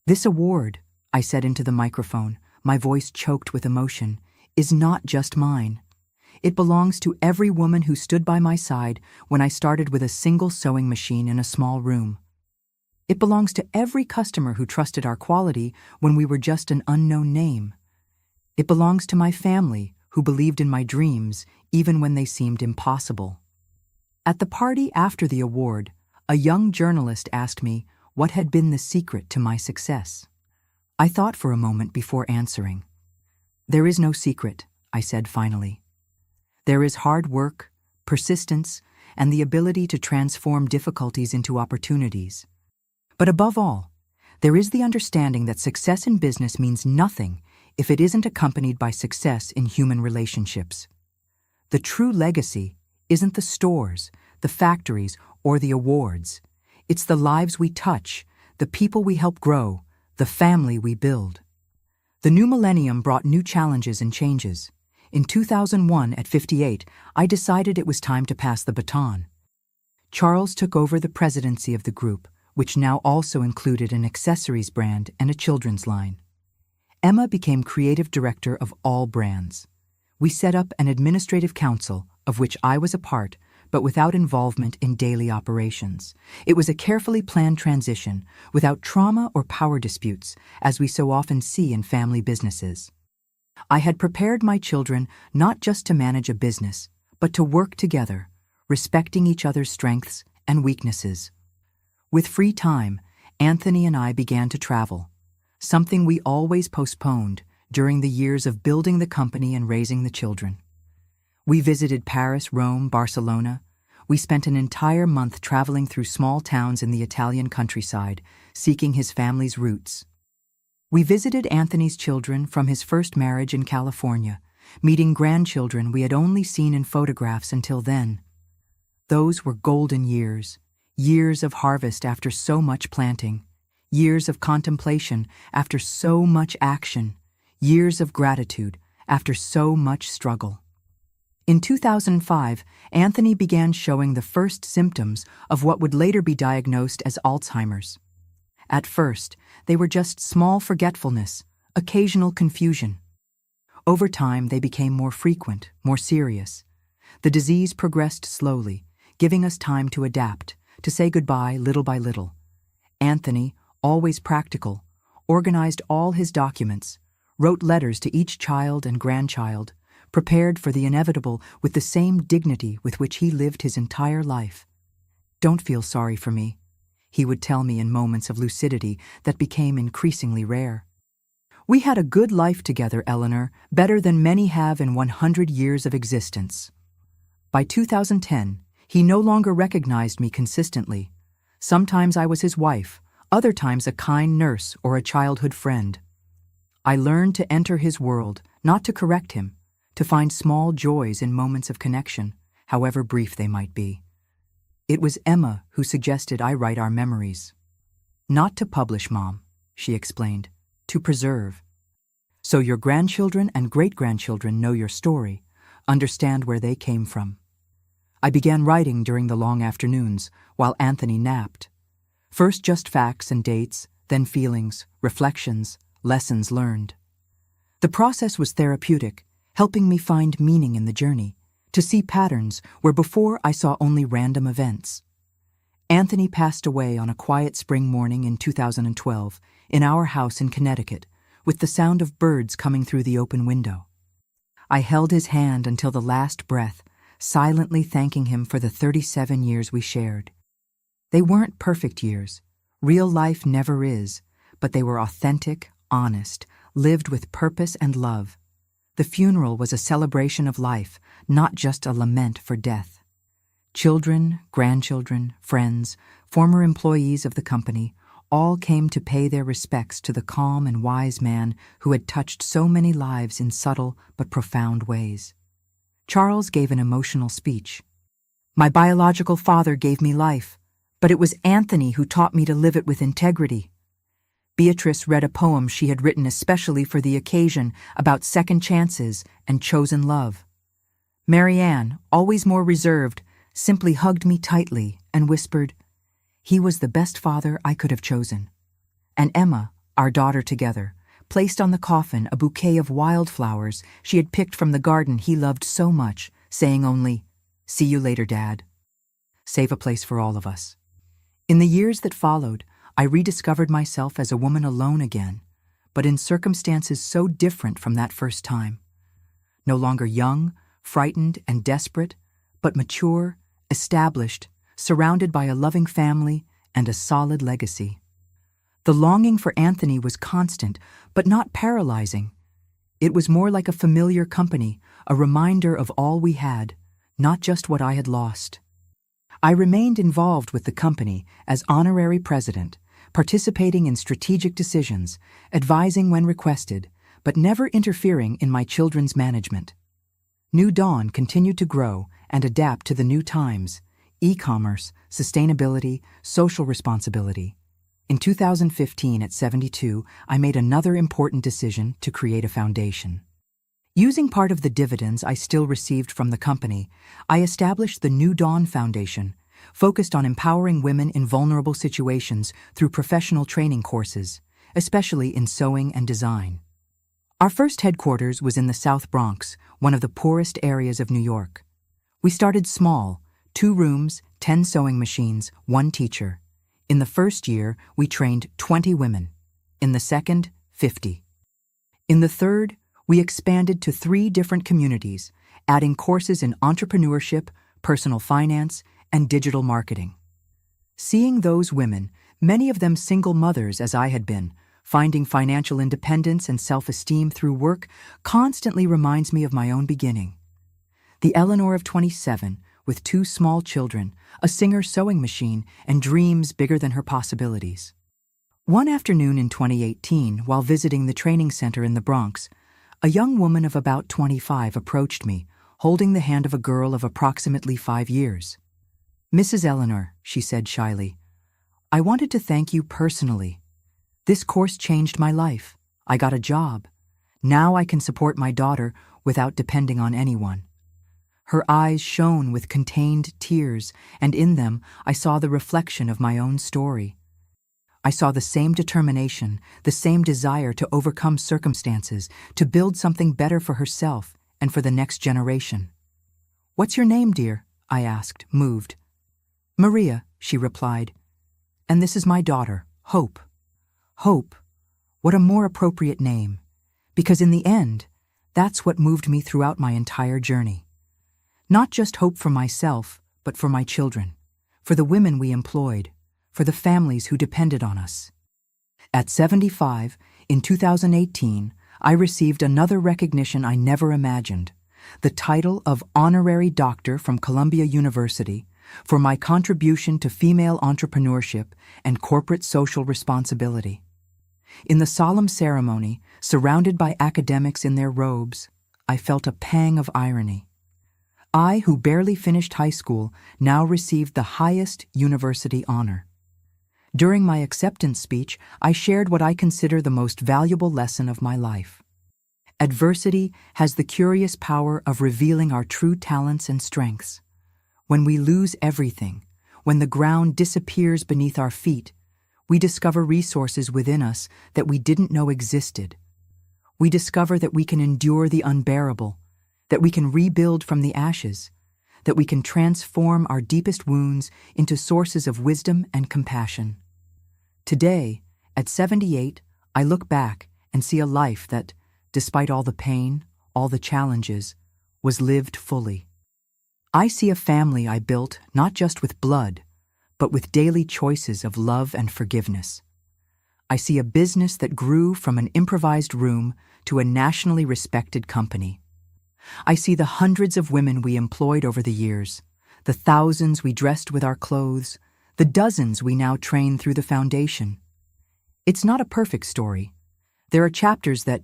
"This award," I said into the microphone, my voice choked with emotion, "is not just mine. It belongs to every woman who stood by my side when I started with a single sewing machine in a small room. It belongs to every customer who trusted our quality when we were just an unknown name. It belongs to my family who believed in my dreams even when they seemed impossible." At the party after the award, a young journalist asked me what had been the secret to my success. I thought for a moment before answering. "There is no secret," I said finally. "There is hard work, persistence, and the ability to transform difficulties into opportunities. But above all, there is the understanding that success in business means nothing if it isn't accompanied by success in human relationships. The true legacy isn't the stores, the factories, or the awards. It's the lives we touch, the people we help grow, the family we build." The new millennium brought new challenges and changes. In 2001, at 58, I decided it was time to pass the baton. Charles took over the presidency of the group, which now also included an accessories brand and a children's line. Emma became creative director of all brands. We set up an administrative council, of which I was a part, but without involvement in daily operations. It was a carefully planned transition, without trauma or power disputes, as we so often see in family businesses. I had prepared my children not just to manage a business, but to work together, respecting each other's strengths and weaknesses. With free time, Anthony and I began to travel, something we always postponed during the years of building the company and raising the children. We visited Paris, Rome, Barcelona. We spent an entire month traveling through small towns in the Italian countryside, seeking his family's roots. We visited Anthony's children from his first marriage in California, meeting grandchildren we had only seen in photographs until then. Those were golden years, years of harvest after so much planting, years of contemplation after so much action, years of gratitude after so much struggle. In 2005, Anthony began showing the first symptoms of what would later be diagnosed as Alzheimer's. At first, they were just small forgetfulness, occasional confusion. Over time, they became more frequent, more serious. The disease progressed slowly, giving us time to adapt, to say goodbye little by little. Anthony, always practical, organized all his documents, wrote letters to each child and grandchild, prepared for the inevitable with the same dignity with which he lived his entire life. "Don't feel sorry for me," he would tell me in moments of lucidity that became increasingly rare. "We had a good life together, Eleanor, better than many have in 100 years of existence." By 2010, he no longer recognized me consistently. Sometimes I was his wife, other times a kind nurse or a childhood friend. I learned to enter his world, not to correct him, to find small joys in moments of connection, however brief they might be. It was Emma who suggested I write our memories. "Not to publish, Mom," she explained, "to preserve. So your grandchildren and great-grandchildren know your story, understand where they came from." I began writing during the long afternoons, while Anthony napped. First just facts and dates, then feelings, reflections, lessons learned. The process was therapeutic, helping me find meaning in the journey, to see patterns where before I saw only random events. Anthony passed away on a quiet spring morning in 2012 in our house in Connecticut, with the sound of birds coming through the open window. I held his hand until the last breath, silently thanking him for the 37 years we shared. They weren't perfect years. Real life never is, but they were authentic, honest, lived with purpose and love. The funeral was a celebration of life, not just a lament for death. Children, grandchildren, friends, former employees of the company all came to pay their respects to the calm and wise man who had touched so many lives in subtle but profound ways. Charles gave an emotional speech. "My biological father gave me life, but it was Anthony who taught me to live it with integrity." Beatrice read a poem she had written especially for the occasion about second chances and chosen love. Marianne, always more reserved, simply hugged me tightly and whispered, "He was the best father I could have chosen." And Emma, our daughter together, placed on the coffin a bouquet of wildflowers she had picked from the garden he loved so much, saying only, "See you later, Dad. Save a place for all of us." In the years that followed, I rediscovered myself as a woman alone again, but in circumstances so different from that first time. No longer young, frightened, and desperate, but mature, established, surrounded by a loving family and a solid legacy. The longing for Anthony was constant, but not paralyzing. It was more like a familiar company, a reminder of all we had, not just what I had lost. I remained involved with the company as honorary president, participating in strategic decisions, advising when requested, but never interfering in my children's management. New Dawn continued to grow and adapt to the new times: e-commerce, sustainability, social responsibility. In 2015, at 72, I made another important decision to create a foundation. Using part of the dividends I still received from the company, I established the New Dawn Foundation, focused on empowering women in vulnerable situations through professional training courses, especially in sewing and design. Our first headquarters was in the South Bronx, one of the poorest areas of New York. We started small, 2 rooms, 10 sewing machines, 1 teacher. In the first year, we trained 20 women. In the second, 50. In the third, we expanded to 3 different communities, adding courses in entrepreneurship, personal finance, and digital marketing. Seeing those women, many of them single mothers as I had been, finding financial independence and self-esteem through work constantly reminds me of my own beginning. The Eleanor of 27, with 2 small children, a Singer sewing machine, and dreams bigger than her possibilities. One afternoon in 2018, while visiting the training center in the Bronx, a young woman of about 25 approached me, holding the hand of a girl of approximately 5 years. "Mrs. Eleanor," she said shyly, "I wanted to thank you personally. This course changed my life. I got a job. Now I can support my daughter without depending on anyone." Her eyes shone with contained tears, and in them I saw the reflection of my own story. I saw the same determination, the same desire to overcome circumstances, to build something better for herself and for the next generation. "What's your name, dear?" I asked, moved. "Maria," she replied. "And this is my daughter, Hope." Hope, what a more appropriate name, because in the end, that's what moved me throughout my entire journey. Not just hope for myself, but for my children, for the women we employed, for the families who depended on us. At 75, in 2018, I received another recognition I never imagined, the title of Honorary Doctor from Columbia University for my contribution to female entrepreneurship and corporate social responsibility. In the solemn ceremony, surrounded by academics in their robes, I felt a pang of irony. I, who barely finished high school, now received the highest university honor. During my acceptance speech, I shared what I consider the most valuable lesson of my life. Adversity has the curious power of revealing our true talents and strengths. When we lose everything, when the ground disappears beneath our feet, we discover resources within us that we didn't know existed. We discover that we can endure the unbearable, that we can rebuild from the ashes, that we can transform our deepest wounds into sources of wisdom and compassion. Today, at 78, I look back and see a life that, despite all the pain, all the challenges, was lived fully. I see a family I built not just with blood, but with daily choices of love and forgiveness. I see a business that grew from an improvised room to a nationally respected company. I see the hundreds of women we employed over the years, the thousands we dressed with our clothes, the dozens we now train through the foundation. It's not a perfect story. There are chapters that,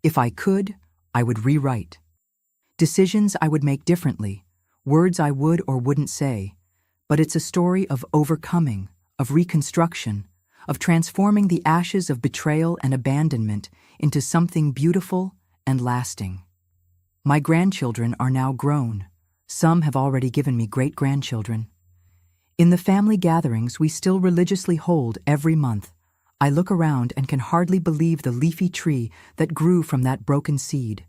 if I could, I would rewrite. Decisions I would make differently, words I would or wouldn't say. But it's a story of overcoming, of reconstruction, of transforming the ashes of betrayal and abandonment into something beautiful and lasting. My grandchildren are now grown. Some have already given me great-grandchildren. In the family gatherings we still religiously hold every month, I look around and can hardly believe the leafy tree that grew from that broken seed.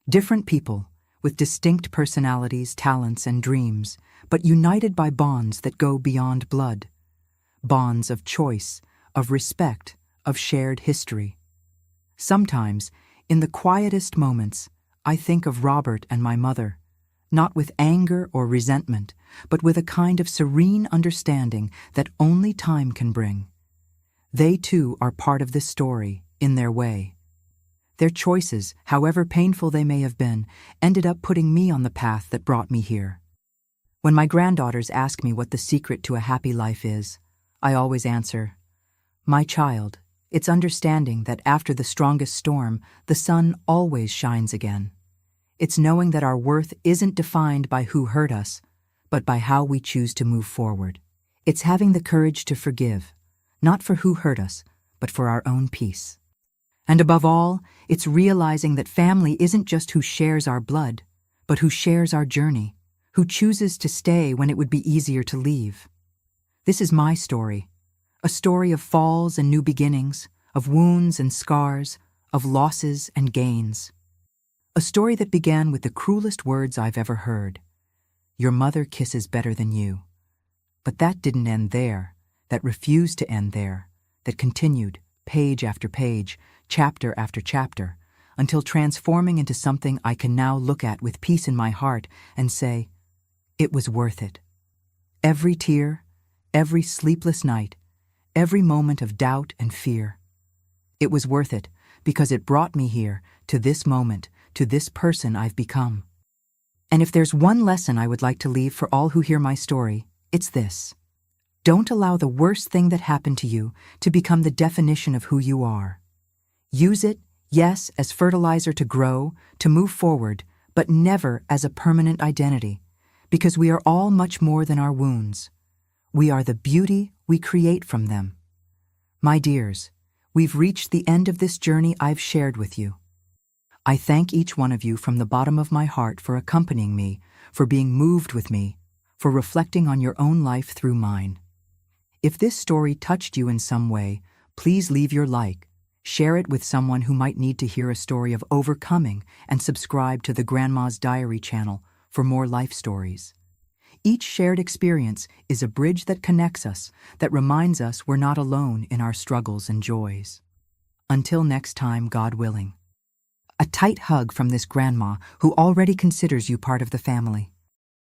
Different people, with distinct personalities, talents, and dreams, but united by bonds that go beyond blood. Bonds of choice, of respect, of shared history. Sometimes, in the quietest moments, I think of Robert and my mother, not with anger or resentment, but with a kind of serene understanding that only time can bring. They too are part of this story, in their way. Their choices, however painful they may have been, ended up putting me on the path that brought me here. When my granddaughters ask me what the secret to a happy life is, I always answer, "My child, it's understanding that after the strongest storm, the sun always shines again. It's knowing that our worth isn't defined by who hurt us, but by how we choose to move forward. It's having the courage to forgive, not for who hurt us, but for our own peace. And above all, it's realizing that family isn't just who shares our blood, but who shares our journey, who chooses to stay when it would be easier to leave. This is my story, a story of falls and new beginnings, of wounds and scars, of losses and gains. A story that began with the cruelest words I've ever heard. Your mother kisses better than you. But that didn't end there, that refused to end there, that continued, page after page, chapter after chapter, until transforming into something I can now look at with peace in my heart and say, it was worth it. Every tear, every sleepless night, every moment of doubt and fear. It was worth it because it brought me here, to this moment, to this person I've become. And if there's one lesson I would like to leave for all who hear my story, it's this. Don't allow the worst thing that happened to you to become the definition of who you are. Use it, yes, as fertilizer to grow, to move forward, but never as a permanent identity, because we are all much more than our wounds. We are the beauty we create from them. My dears, we've reached the end of this journey I've shared with you. I thank each one of you from the bottom of my heart for accompanying me, for being moved with me, for reflecting on your own life through mine. If this story touched you in some way, please leave your like, share it with someone who might need to hear a story of overcoming, and subscribe to the Grandma's Diary channel for more life stories. Each shared experience is a bridge that connects us, that reminds us we're not alone in our struggles and joys. Until next time, God willing. A tight hug from this grandma who already considers you part of the family.